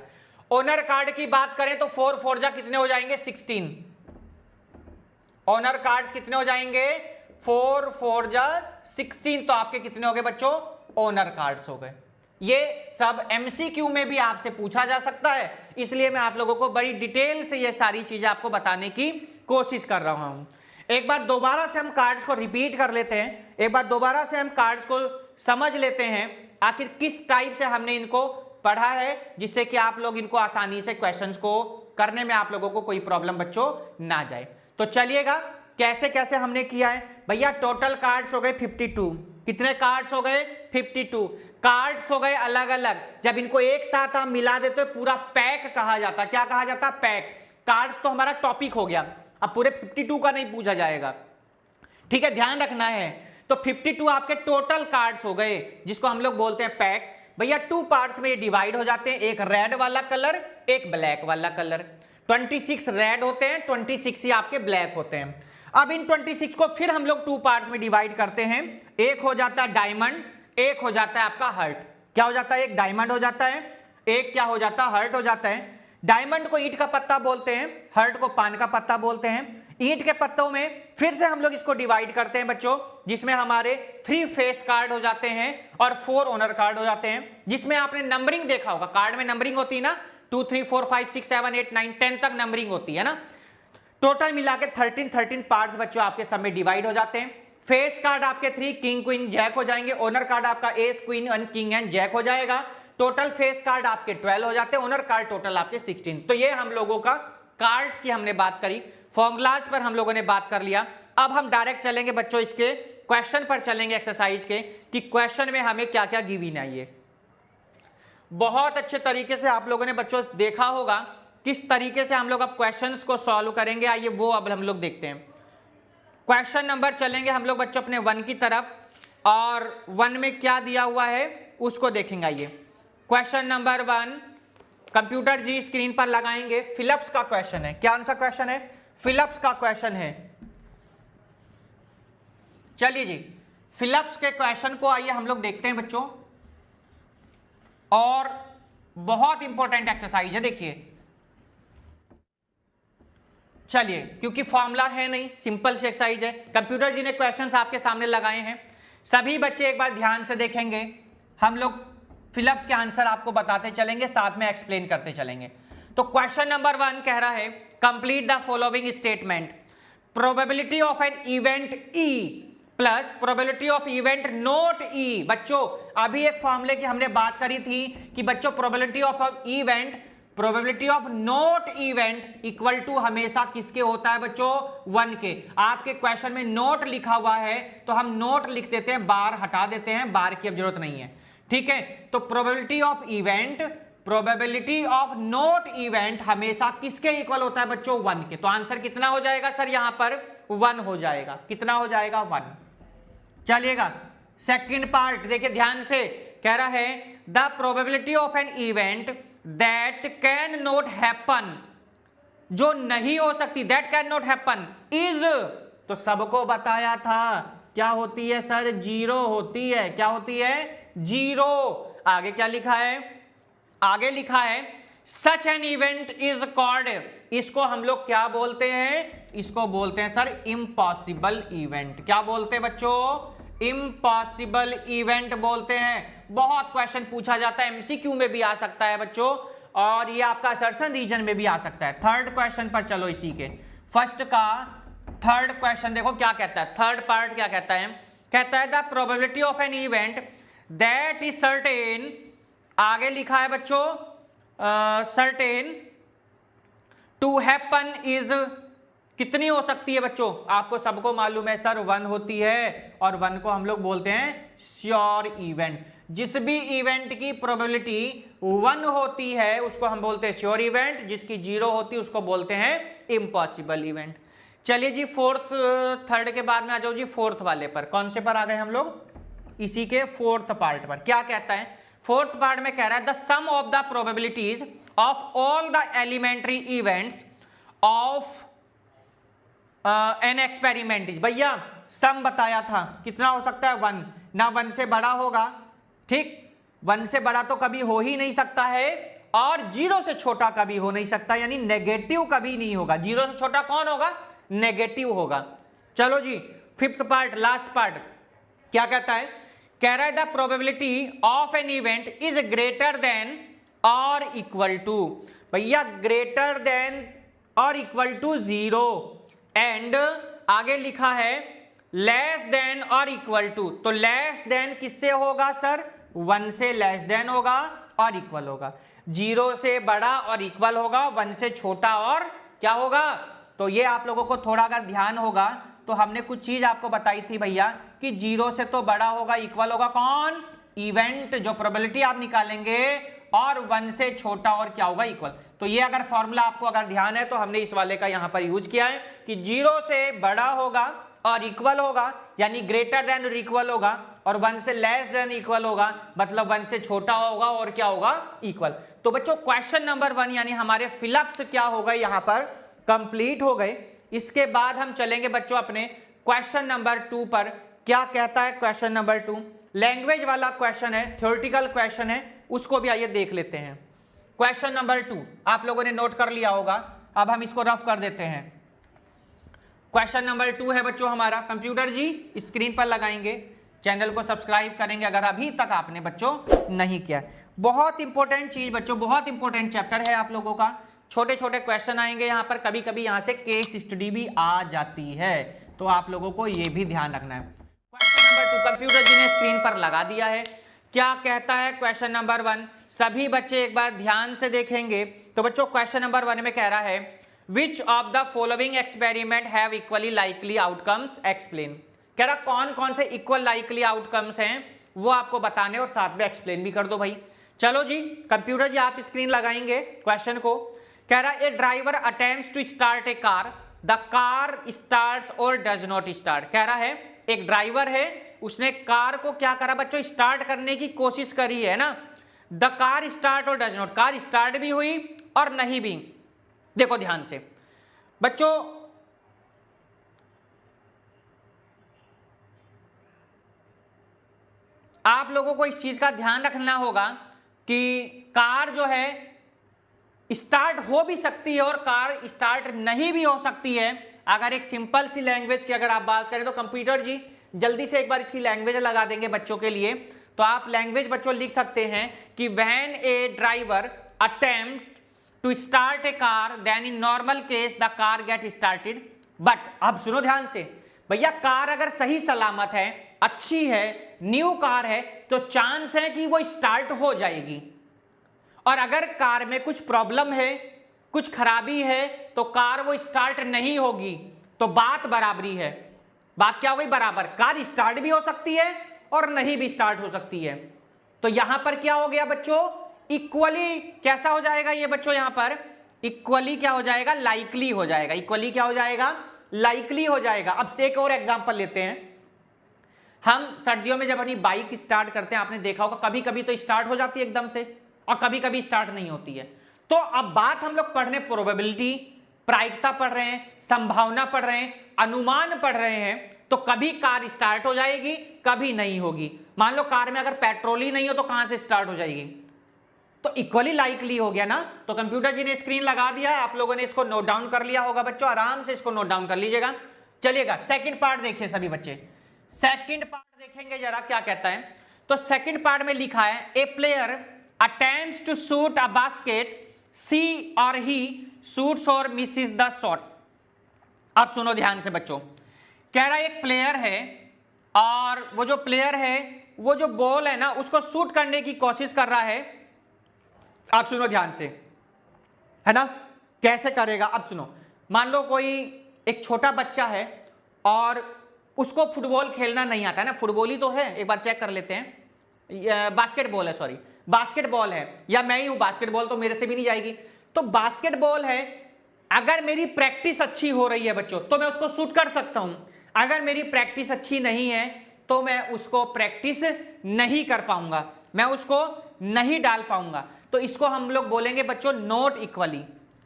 ओनर कार्ड की बात करें तो 4 4 जा कितने हो जाएंगे, 16। ऑनर कार्ड्स कितने हो जाएंगे, 4 4 जा 16, तो आपके कितने हो गए बच्चों, ओनर कार्ड्स हो गए। ये सब एमसीक्यू में भी आपसे पूछा जा सकता है, इसलिए मैं आप लोगों को बड़ी डिटेल से ये सारी चीजें आपको बताने की कोशिश कर रहा हूं। एक बार दोबारा से हम कार्ड्स को रिपीट कर लेते हैं, एक बार दोबारा से हम कार्ड्स को समझ लेते हैं आखिर किस टाइप से हमने इनको पढ़ा है, जिससे कि आप लोग इनको आसानी से क्वेश्चंस को करने में आप लोगों को कोई प्रॉब्लम बच्चों ना जाए। तो चलिएगा कैसे कैसे हमने किया है भैया। टोटल कार्ड्स हो गए 52। कितने कार्ड्स हो गए, 52 कार्ड्स हो गए अलग अलग। जब इनको एक साथ हम मिला देते तो पूरा पैक कहा जाता। क्या कहा जाता, पैक। कार्ड्स तो हमारा टॉपिक हो गया, अब पूरे 52 का नहीं पूछा जाएगा, ठीक है, ध्यान रखना है। तो 52 आपके टोटल कार्ड्स हो गए, जिसको हम लोग बोलते हैं पैक। भैया 2 पार्ट्स में ये डिवाइड हो जाते हैं, एक रेड वाला कलर, एक ब्लैक वाला कलर। 26 रेड होते हैं, 26 ही आपके ब्लैक होते हैं। अब इन 26 को फिर हम लोग 2 पार्ट्स में डिवाइड करते हैं, एक हो जाता है डायमंड, एक हो जाता है आपका हर्ट। क्या हो जाता है, एक डायमंड हो जाता है, एक क्या हो जाता है, हर्ट हो जाता है। डायमंड को ईंट का पत्ता बोलते हैं, हर्ट को पान का पत्ता बोलते हैं। ईंट के पत्तों में फिर से हम लोग इसको डिवाइड करते हैं बच्चों, जिसमें हमारे 3 फेस कार्ड हो जाते हैं और 4 ओनर कार्ड हो जाते हैं, जिसमें आपने नंबरिंग देखा होगा, कार्ड में नंबरिंग होती है ना, 2 3 4 5 6 7 8 9 10 तक नंबरिंग होती है ना। टोटल मिला के 13 पार्ट्स बच्चों आपके सब में डिवाइड हो जाते हैं। फेस कार्ड आपके 3 किंग क्वीन जैक हो जाएंगे, ओनर कार्ड आपका ace queen and king and jack हो जाएगा। टोटल फेस कार्ड आपके 12 हो जाते हैं, ओनर कार्ड टोटल आपके 16। तो ये हम लोगों का कार्ड्स की हमने बात करी, फॉर्मूलाज पर हम लोगों ने बात कर लिया। अब हम डायरेक्ट चलेंगे बच्चों इसके क्वेश्चन पर चलेंगे, एक्सरसाइज के, कि क्वेश्चन में हमें क्या क्या गिवन है। ये बहुत अच्छे तरीके से आप लोगों ने बच्चों देखा होगा किस तरीके से हम लोग अब क्वेश्चंस को सॉल्व करेंगे। आइए वो अब हम लोग देखते हैं। क्वेश्चन नंबर चलेंगे हम लोग बच्चों अपने 1 की तरफ, और 1 में क्या दिया हुआ है उसको देखेंगे। आइए क्वेश्चन नंबर 1, कंप्यूटर जी स्क्रीन पर लगाएंगे, फिलिप्स का क्वेश्चन है। क्या आंसर क्वेश्चन है? फिलिप्स का क्वेश्चन है। चलिए जी, फिलिप्स के क्वेश्चन को आइए हम लोग देखते हैं बच्चों, और बहुत इंपॉर्टेंट एक्सरसाइज है। देखिए चलिए, क्योंकि फॉर्मूला है नहीं, सिंपल सी एक्सरसाइज है। कंप्यूटर जी ने क्वेश्चंस आपके सामने लगाए हैं, सभी बच्चे एक बार ध्यान से देखेंगे। हम लोग फिलिप्स के आंसर आपको बताते चलेंगे, साथ में एक्सप्लेन करते चलेंगे। तो क्वेश्चन नंबर 1 कह रहा है complete the following statement, probability of an event E plus probability of event not E. बच्चों अभी एक फॉर्मूले की हमने बात करी थी कि बच्चों probability of event, probability of not event equal to हमेशा किसके होता है बच्चों? 1 के। आपके क्वेश्चन में नोट लिखा हुआ है तो हम नोट लिख देते हैं, बार हटा देते हैं, बार की अब जरूरत नहीं है, ठीक है। तो probability of event, probability of not event हमेशा किसके इक्वल होता है बच्चों? 1 के। तो आंसर कितना हो जाएगा सर? यहां पर 1 हो जाएगा। कितना हो जाएगा? 1। चलिएगा सेकंड पार्ट देखिए ध्यान से, कह रहा है the probability of an event that can not happen, जो नहीं हो सकती, that can not happen is, तो सबको बताया था क्या होती है सर? 0 होती है। क्या होती है? 0। आगे क्या लिखा है? आगे लिखा है such an event is called, इसको हम लोग क्या बोलते हैं? इसको बोलते हैं सर इम्पॉसिबल इवेंट। क्या बोलते हैं बच्चों? इम्पॉसिबल इवेंट बोलते हैं। बहुत क्वेश्चन पूछा जाता है, एमसीक्यू में भी आ सकता है बच्चों, और ये आपका असर्शन रीजन में भी आ सकता है। थर्ड क्वेश्चन पर चलो, इसी के फर्स्ट का थर्ड क्वेश्चन देखो क्या कहता है। थर्ड पार्ट क्या कहता है? कहता है the probability of an event that is certain, आगे लिखा है बच्चों सर्टेन टू हैपन इज, कितनी हो सकती है बच्चों? आपको सबको मालूम है सर 1 होती है, और 1 को हम लोग बोलते हैं श्योर इवेंट। जिस भी इवेंट की प्रोबेबिलिटी 1 होती है उसको हम बोलते हैं श्योर इवेंट, जिसकी 0 होती है उसको बोलते हैं इम्पॉसिबल इवेंट। चलिए जी फोर्थ, थर्ड के बाद में आ जाओ जी फोर्थ वाले पर। कौन से पर आ गए हम लोग? इसी के फोर्थ पार्ट पर। क्या कहता है? फोर्थ पार्ट में कह रहा है the sum of the probabilities of all the elementary events of an experiment is, भैया सम बताया था, कितना हो सकता है? 1 ना 1 से बड़ा होगा, ठीक, 1 से बड़ा तो कभी हो ही नहीं सकता है, और 0 से छोटा कभी हो नहीं सकता, यानी नेगेटिव कभी नहीं होगा। 0 से छोटा कौन होगा? नेगेटिव होगा। चलो जी फिफ्थ पार्ट, लास्ट पार्ट क्या कहता है? कह रहा है the probability of an event is greater than और इक्वल टू, भैया ग्रेटर देन और इक्वल टू 0, एंड आगे लिखा है लेस देन और इक्वल टू। तो लेस देन किससे होगा सर? 1 से लेस देन होगा और इक्वल होगा। 0 से बड़ा और इक्वल होगा, 1 से छोटा और क्या होगा? तो ये आप लोगों को थोड़ा अगर ध्यान होगा तो हमने कुछ चीज आपको बताई थी भैया कि 0 से तो बड़ा होगा, इक्वल होगा कौन? इवेंट, जो प्रोबेबिलिटी आप निकालेंगे, और 1 से छोटा और क्या होगा? इक्वल। तो ये अगर फॉर्मूला आपको अगर ध्यान है तो हमने इस वाले का यहां पर यूज किया है कि 0 से बड़ा होगा और इक्वल होगा, यानी ग्रेटर देन और इक्वल होगा, और 1 से लेस देन इक्वल होगा, मतलब 1 से छोटा होगा और क्या होगा? इक्वल। तो बच्चों क्वेश्चन नंबर 1 यानी हमारे फिलिप्स क्या हो गए यहां पर? कंप्लीट हो गए। इसके बाद हम चलेंगे बच्चों अपने क्वेश्चन नंबर 2 पर। क्या कहता है क्वेश्चन नंबर 2? लैंग्वेज वाला क्वेश्चन है, थ्योरेटिकल क्वेश्चन है, उसको भी आइए देख लेते हैं। क्वेश्चन नंबर 2 आप लोगों ने नोट कर लिया होगा, अब हम इसको रफ कर देते हैं। क्वेश्चन नंबर 2 है बच्चों हमारा, कंप्यूटर जी स्क्रीन पर लगाएंगे, चैनल को सब्सक्राइब करेंगे अगर अभी तक आपने बच्चों नहीं किया। बहुत इंपॉर्टेंट चीज बच्चों, बहुत इंपॉर्टेंट चैप्टर है आप लोगों का। छोटे छोटे क्वेश्चन आएंगे यहाँ पर, कभी कभी यहाँ से केस स्टडी भी आ जाती है, तो आप लोगों को ये भी ध्यान रखना है। क्वेश्चन नंबर 2 कंप्यूटर जी ने स्क्रीन पर लगा दिया है। क्या कहता है क्वेश्चन नंबर 1? सभी बच्चे एक बार ध्यान से देखेंगे। तो बच्चों क्वेश्चन नंबर 1 में कह रहा है which of the following experiment have equally likely outcomes explain. कह रहा कौन कौन से इक्वल लाइकली आउटकम्स हैं वो आपको बताने और साथ में एक्सप्लेन भी कर दो भाई। चलो जी कंप्यूटर जी आप स्क्रीन लगाएंगे क्वेश्चन को। कह रहा a driver attempts to start a car, the car starts और डज नॉट स्टार्ट। कह रहा है एक ड्राइवर है, उसने कार को क्या करा बच्चों? स्टार्ट करने की कोशिश करी है ना, द कार स्टार्ट और डज नॉट, कार स्टार्ट भी हुई और नहीं भी। देखो ध्यान से बच्चों, आप लोगों को इस चीज का ध्यान रखना होगा कि कार जो है स्टार्ट हो भी सकती है और कार स्टार्ट नहीं भी हो सकती है। अगर एक सिंपल सी लैंग्वेज की अगर आप बात करें तो कंप्यूटर जी जल्दी से एक बार इसकी लैंग्वेज लगा देंगे बच्चों के लिए। तो आप लैंग्वेज बच्चों लिख सकते हैं कि when a driver attempt to start a car then in normal case the car get started but. अब सुनो ध्यान से भैया, कार अगर सही सलामत है, अच्छी है, न्यू कार है, तो चांस है कि वो स्टार्ट हो जाएगी। और अगर कार में कुछ प्रॉब्लम है, कुछ खराबी है, तो कार वो स्टार्ट नहीं होगी। तो बात बराबरी है। बात क्या हो गई? बराबर। कार स्टार्ट भी हो सकती है और नहीं भी स्टार्ट हो सकती है। तो यहां पर क्या हो गया बच्चों? इक्वली कैसा हो जाएगा ये बच्चों? यहां पर इक्वली क्या हो जाएगा? लाइकली हो जाएगा। इक्वली क्या हो जाएगा? लाइकली हो जाएगा। अब से एक और एग्जांपल लेते हैं। हम सर्दियों में जब अपनी बाइक स्टार्ट करते हैं, आपने देखा होगा कभी कभी तो स्टार्ट हो जाती है एकदम से और कभी कभी स्टार्ट नहीं होती है। तो अब बात हम लोग पढ़ने प्रोबेबिलिटी, प्रायिकता पढ़ रहे हैं, संभावना पढ़ रहे हैं, अनुमान पढ़ रहे हैं। तो कभी कार स्टार्ट हो जाएगी, कभी नहीं होगी। मान लो कार में अगर पेट्रोल ही नहीं हो तो कहां से स्टार्ट हो जाएगी? तो इक्वली लाइकली हो गया ना। तो कंप्यूटर जी ने स्क्रीन लगा दिया है, आप लोगों ने इसको नोट डाउन कर लिया होगा बच्चों। आराम से इसको नोट डाउन कर लीजिएगा। चलिएगा सेकंड पार्ट देखिए सभी बच्चे। सेकंड पार्ट देखेंगे जरा क्या कहता है। तो सेकंड पार्ट में लिखा है a player attempts to shoot a basket, सी और ही शूट्स और मिसेस द शॉट। अब सुनो ध्यान से बच्चों, कह रहा है एक प्लेयर है और वो जो प्लेयर है वो जो बॉल है ना उसको शूट करने की कोशिश कर रहा है। आप सुनो ध्यान से, है ना, कैसे करेगा? अब सुनो, मान लो कोई एक छोटा बच्चा है और उसको फुटबॉल खेलना नहीं आता है ना। फुटबॉल ही तो है, एक बार चेक कर लेते हैं। बास्केटबॉल है, सॉरी बास्केटबॉल है, या मैं ही हूं, बास्केटबॉल तो मेरे से भी नहीं जाएगी। तो बास्केटबॉल है, अगर मेरी प्रैक्टिस अच्छी हो रही है बच्चों तो मैं उसको शूट कर सकता हूं। अगर मेरी प्रैक्टिस अच्छी नहीं है तो मैं उसको प्रैक्टिस नहीं कर पाऊंगा, मैं उसको नहीं डाल पाऊंगा। तो इसको हम लोग बोलेंगे बच्चों नॉट इक्वली।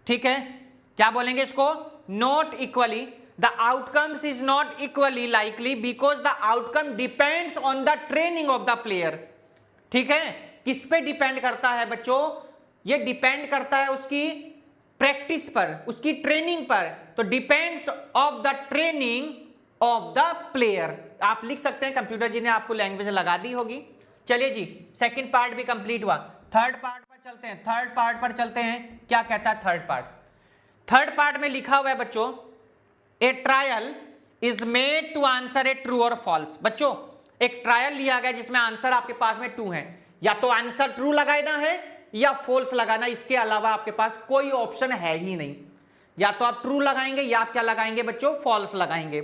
ठीक है, क्या बोलेंगे इसको? Not equally. The outcomes is not equally likely because the outcome depends on the training of the player. ठीक है, किस पे डिपेंड करता है बच्चों? ये डिपेंड करता है उसकी प्रैक्टिस पर, उसकी ट्रेनिंग पर। तो depends of the training of the player. आप लिख सकते हैं, कंप्यूटर जी ने आपको लैंग्वेज लगा दी होगी। चलिए जी, सेकंड पार्ट भी कंप्लीट हुआ। थर्ड पार्ट पर चलते हैं। थर्ड पार्ट पर चलते हैं, क्या कहता है थर्ड पार्ट? थर्ड पार्ट में लिखा हुआ है बच्चों a trial is made to answer a true और फॉल्स। बच्चों एक ट्रायल लिया गया जिसमें आंसर आपके पास में टू है, या तो आंसर ट्रू लगाना है या फॉल्स लगाना, इसके अलावा आपके पास कोई ऑप्शन है ही नहीं। या तो आप ट्रू लगाएंगे या आप क्या लगाएंगे बच्चों? फॉल्स लगाएंगे।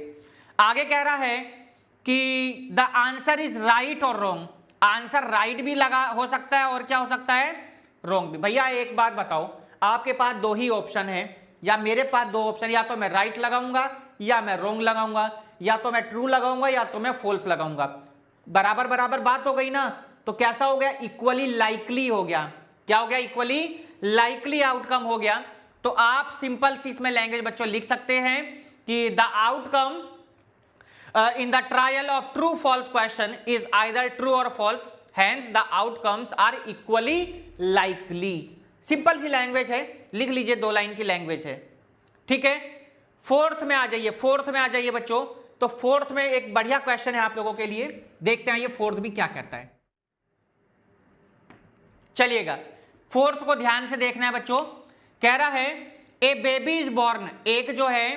आगे कह रहा है कि द आंसर इज राइट और रॉन्ग। आंसर राइट भी लगा हो सकता है और क्या हो सकता है? रॉन्ग भी। भैया एक बात बताओ, आपके पास दो ही ऑप्शन है, या मेरे पास दो ऑप्शन, या तो मैं राइट लगाऊंगा या मैं रॉन्ग लगाऊंगा, या तो मैं ट्रू लगाऊंगा या तो मैं फॉल्स लगाऊंगा। बराबर बराबर बात हो गई ना। तो कैसा हो गया? इक्वली लाइकली हो गया। क्या हो गया? इक्वली लाइकली आउटकम हो गया। तो आप सिंपल सी इसमें लैंग्वेज बच्चों लिख सकते हैं कि the outcome in the trial of true false question is either true or false, hence the outcomes are equally likely। Simple सी लैंग्वेज है, लिख लीजिए, दो लाइन की लैंग्वेज है। ठीक है, फोर्थ में आ जाइए। फोर्थ में आ जाइए बच्चों। तो फोर्थ में एक बढ़िया क्वेश्चन है आप लोगों के लिए, देखते हैं ये फोर्थ भी क्या कहता है। चलिएगा, फोर्थ को ध्यान से देखना है बच्चों। कह रहा है ए बेबी इज बॉर्न, एक जो है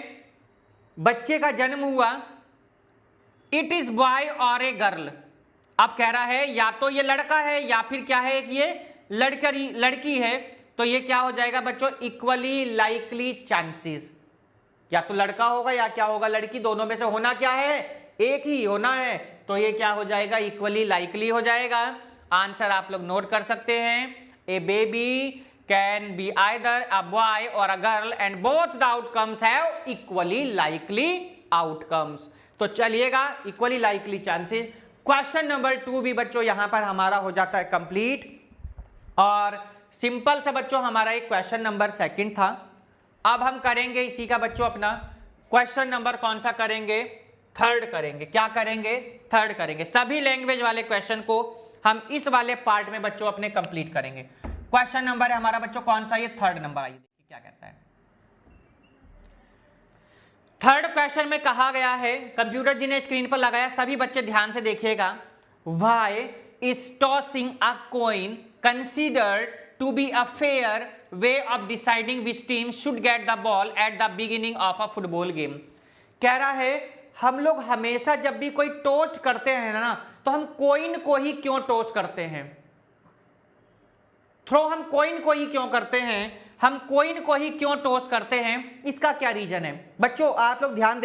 बच्चे का जन्म हुआ, इट इज बॉय और ए गर्ल। अब कह रहा है या तो ये लड़का है या फिर क्या है, एक ये लड़की है। तो ये क्या हो जाएगा बच्चों? Equally likely chances. या तो लड़का होगा या क्या होगा? लड़की। दोनों में से होना क्या है? एक ही होना है। तो ये क्या हो जाएगा? इक्वली लाइकली हो जाएगा। आंसर आप लोग नोट कर सकते हैं। A baby can be either a boy or a girl and both the outcomes have equally likely outcomes. तो चलिएगा, equally likely chances. Question number 2 भी बच्चों यहां पर हमारा हो जाता है कंप्लीट। और सिंपल सा बच्चों हमारा एक क्वेश्चन नंबर सेकंड था। अब हम करेंगे इसी का बच्चों अपना क्वेश्चन नंबर कौन सा करेंगे, थर्ड करेंगे। क्या करेंगे, थर्ड करेंगे। सभी लैंग्वेज वाले क्वेश्चन को हम इस वाले पार्ट में बच्चों अपने कंप्लीट करेंगे। क्वेश्चन नंबर है हमारा बच्चों कौन सा, ये थर्ड नंबर। आइए देखिए क्या कहता है। थर्ड क्वेश्चन में कहा गया है, कंप्यूटर जी ने स्क्रीन पर लगाया, सभी बच्चे ध्यान से देखिएगा। Why is tossing a coin considered to be a fair way of deciding which team should get the ball at the beginning of a football game. कह रहा है हम लोग हमेशा जब भी कोई टॉस करते हैं ना, तो हम कॉइन को ही क्यों टॉस करते हैं, थ्रो हम कॉइन को ही क्यों करते हैं, हम कॉइन को ही क्यों टॉस करते हैं, इसका क्या रीजन है। बच्चों आप लोग ध्यान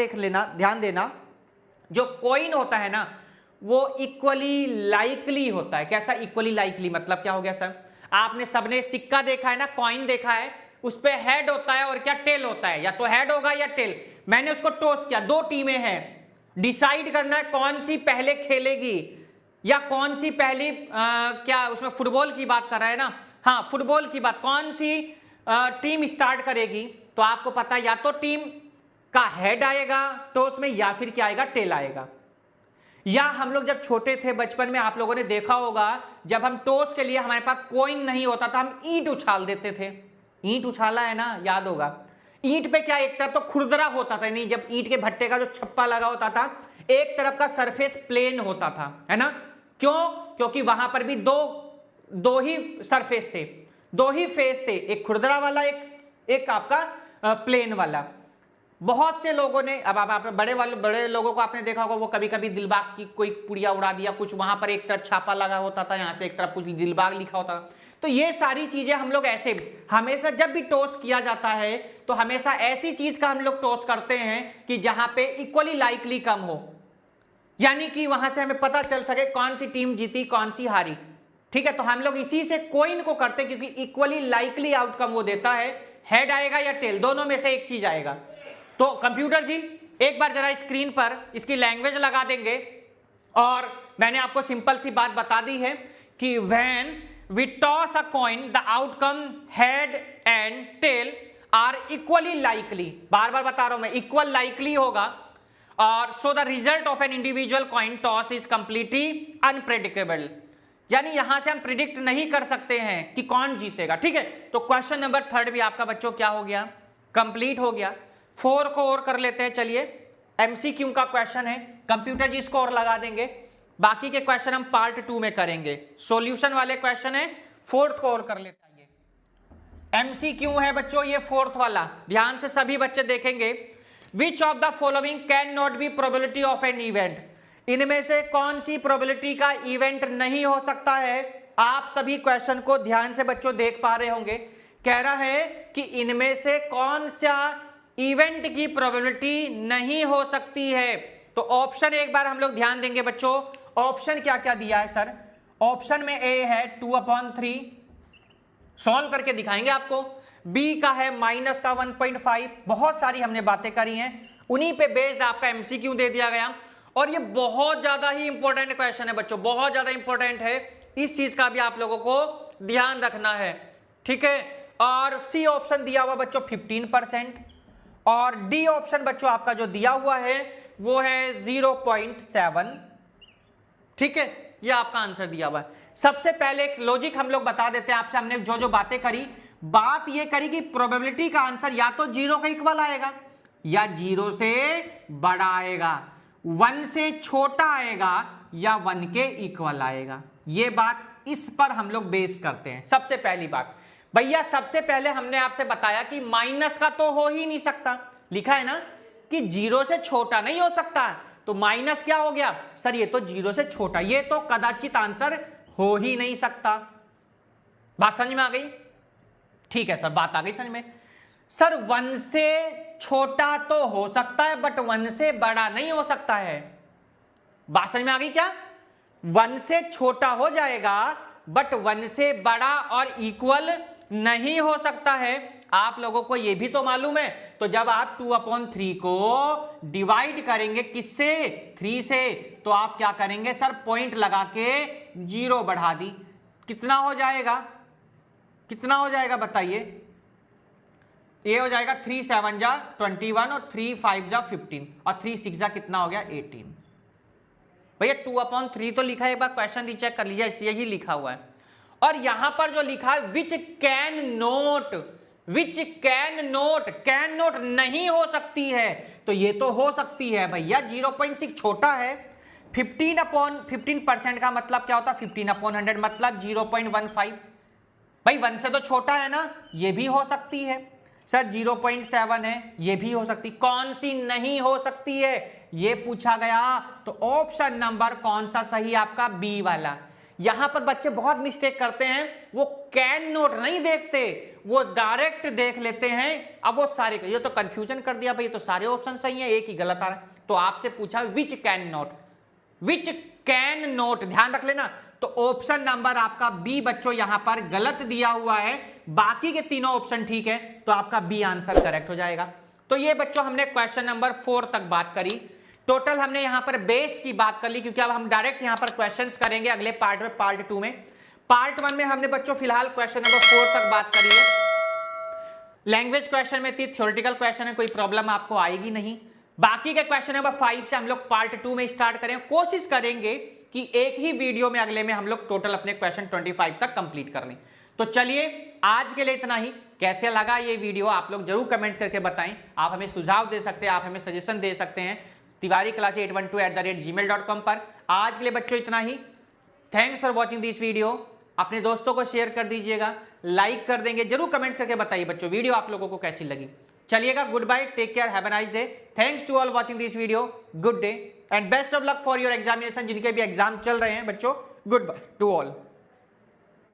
देना, जो कॉइन होता है ना वो इक्वली लाइकली होता है। कैसा इक्वली लाइकली, मतलब क्या हो गया सर, आपने सबने सिक्का देखा है ना, कॉइन देखा है, उस पे हेड होता है और क्या टेल होता है, या तो हेड होगा या टेल। मैंने उसको टॉस किया, दो टीमें हैं, डिसाइड करना है कौन सी पहले खेलेगी या कौन सी पहली क्या उसमें फुटबॉल की बात कर रहा है ना, हाँ फुटबॉल की बात, कौन सी टीम स्टार्ट करेगी। तो आपको पता है या तो टीम का हेड आएगा टॉस में, या फिर क्या आएगा, टेल आएगा। या हम लोग जब छोटे थे बचपन में आप लोगों ने देखा होगा, जब हम टॉस के लिए हमारे पास कॉइन नहीं होता था, हम ईंट उछाल देते थे। ईंट उछाला है ना, याद होगा। ईंट पे क्या एक तरफ तो खुरदरा होता था, नहीं जब ईंट के भट्टे का जो छप्पा लगा होता था, एक तरफ का सरफेस प्लेन होता था, है ना। क्यों, क्योंकि वहां पर भी दो ही सरफेस थे, दो ही फेस थे, एक खुरदरा वाला, एक आपका प्लेन वाला। बहुत से लोगों ने, अब आप बड़े लोगों को आपने देखा होगा, वो कभी कभी दिलबाग की कोई पुड़िया उड़ा दिया, कुछ वहां पर एक तरफ छापा लगा होता था, यहां से एक तरफ कुछ दिलबाग लिखा होता था। तो ये सारी चीजें हम लोग ऐसे हमेशा जब भी टॉस किया जाता है तो हमेशा ऐसी चीज का हम लोग टॉस करते हैं कि जहां पे इक्वली लाइकली कम हो, यानी कि वहां से हमें पता चल सके कौन सी टीम जीती कौन सी हारी। ठीक है, तो हम लोग इसी से कॉइन को करते हैं, क्योंकि इक्वली लाइकली आउटकम वो देता है, हेड आएगा या टेल, दोनों में से एक चीज आएगा। तो कंप्यूटर जी एक बार जरा स्क्रीन पर इसकी लैंग्वेज लगा देंगे, और मैंने आपको सिंपल सी बात बता दी है कि when we toss a coin the outcome head and tail are equally likely, बार बार बता रहा हूं मैं, इक्वल लाइकली होगा। और so the result of an individual coin toss is completely unpredictable, यानी यहां से हम प्रिडिक्ट नहीं कर सकते हैं कि कौन जीतेगा। ठीक है, तो क्वेश्चन नंबर थर्ड भी आपका बच्चों क्या हो गया, कंप्लीट हो गया। 4 को और कर लेते हैं, चलिए एमसीक्यू का क्वेश्चन है, कंप्यूटर जी स्कोर लगा देंगे, बाकी के क्वेश्चन हम पार्ट 2 में करेंगे। सॉल्यूशन वाले क्वेश्चन है, 4th को और कर लेते हैं। एमसीक्यू है बच्चों ये 4th वाला, ध्यान से सभी बच्चे देखेंगे। Which of the following can not be probability of an event, इनमें से कौन सी प्रोबेबिलिटी का इवेंट नहीं हो सकता है। आप सभी क्वेश्चन को ध्यान से बच्चों देख पा रहे होंगे। कह रहा है कि इनमें से कौन सा इवेंट की प्रोबेबिलिटी नहीं हो सकती है। तो ऑप्शन एक बार हम लोग ध्यान देंगे बच्चों, ऑप्शन क्या क्या दिया है सर। ऑप्शन में ए है 2/3, सॉल्व करके दिखाएंगे आपको। बी का है माइनस का 1.5, बहुत सारी हमने बातें करी हैं, उन्हीं पे बेस्ड आपका एमसीक्यू दे दिया गया। और ये बहुत ज्यादा ही इंपॉर्टेंट क्वेश्चन है बच्चों, बहुत ज्यादा इंपॉर्टेंट है, इस चीज का भी आप लोगों को ध्यान रखना है। ठीक है, और सी ऑप्शन दिया हुआ बच्चों 15%, और डी ऑप्शन बच्चों आपका जो दिया हुआ है वो है 0.7। ठीक है, ये आपका आंसर दिया हुआ है। सबसे पहले एक लॉजिक हम लोग बता देते हैं आपसे, हमने जो जो बातें करी, बात ये करी कि प्रोबेबिलिटी का आंसर या तो 0 के इक्वल आएगा या 0 से बड़ा आएगा, 1 से छोटा आएगा या 1 के इक्वल आएगा। ये बात इस पर हम लोग बेस करते हैं। सबसे पहली बात भैया, सबसे पहले हमने आपसे बताया कि माइनस का तो हो ही नहीं सकता, लिखा है ना कि 0 से छोटा नहीं हो सकता, तो माइनस क्या हो गया सर, ये तो 0 से छोटा, ये तो कदाचित आंसर हो ही नहीं सकता। बात समझ में आ गई? ठीक है सर, बात आ गई समझ में। सर 1 से छोटा तो हो सकता है बट 1 से बड़ा नहीं हो सकता है। बात समझ में आ गई क्या? 1 से छोटा हो जाएगा बट 1 से बड़ा और इक्वल नहीं हो सकता है। आप लोगों को यह भी तो मालूम है। तो जब आप 2/3 को डिवाइड करेंगे किससे, 3 से, तो आप क्या करेंगे सर, पॉइंट लगा के 0 बढ़ा दी, कितना हो जाएगा कितना हो जाएगा बताइए? ये हो जाएगा 3 7 जा 21 और 3 5 जा 15 और 3 6 जा कितना हो गया 18। भैया 2/3 तो लिखा है, एक बार क्वेश्चन रीचेक कर लीजिए, यही लिखा हुआ है। और यहां पर जो लिखा है which can note, which can note, can note नहीं हो सकती है, तो ये तो हो सकती है भैया। 0.6 छोटा है, 15% का मतलब क्या होता है 15/100 मतलब 0.15। भाई 1 से तो छोटा है ना, ये भी हो सकती है। सर 0.7 है, ये भी हो सकती। कौन सी नहीं हो सकती है ये पूछा गया, तो ऑप्शन नंबर कौन सा सही आपका? बी वाला। यहां पर बच्चे बहुत मिस्टेक करते हैं, वो कैन नोट नहीं देखते, वो डायरेक्ट देख लेते हैं। अब वो सारे, ये तो कंफ्यूजन कर दिया भाई, तो सारे ऑप्शन सही है, एक ही गलत आ रहा है। तो आपसे पूछा which can note, which can note, ध्यान रख लेना। तो ऑप्शन नंबर आपका बी बच्चों यहां पर गलत दिया हुआ है, बाकी के तीनों ऑप्शन ठीक है, तो आपका बी आंसर करेक्ट हो जाएगा। तो ये बच्चों हमने क्वेश्चन नंबर 4 तक बात करी। टोटल हमने यहां पर बेस की बात कर ली, क्योंकि अब हम डायरेक्ट यहां पर क्वेश्चंस करेंगे अगले पार्ट में, पार्ट 2 में। पार्ट 1 में हमने बच्चों फिलहाल क्वेश्चन नंबर 4 तक बात करी है। लैंग्वेज क्वेश्चन में थी, थ्योरेटिकल क्वेश्चन है, कोई प्रॉब्लम आपको आएगी नहीं। बाकी के क्वेश्चन नंबर 5 से हम लोग पार्ट 2 में स्टार्ट करें। कोशिश करेंगे कि एक ही वीडियो में अगले में हम लोग टोटल अपने क्वेश्चन 25 तक कंप्लीट कर लें। तो चलिए आज के लिए इतना ही। कैसे लगा ये वीडियो आप लोग जरूर कमेंट्स करके बताएं। आप हमें सुझाव दे सकते हैं, आप हमें सजेशन दे सकते हैं tiwari812@gmail.com पर। आज के लिए बच्चों इतना ही। Thanks for watching this video. अपने दोस्तों को शेयर कर दीजिएगा, लाइक कर देंगे, जरूर कमेंट्स करके बताइए बच्चों वीडियो आप लोगों को कैसी लगी। चलिएगा, good bye, take care, have a nice day. Thanks to all watching this video, good day and best of luck for your examination. जिनके भी एग्जाम चल रहे हैं बच्चों, गुड बाय टू ऑल।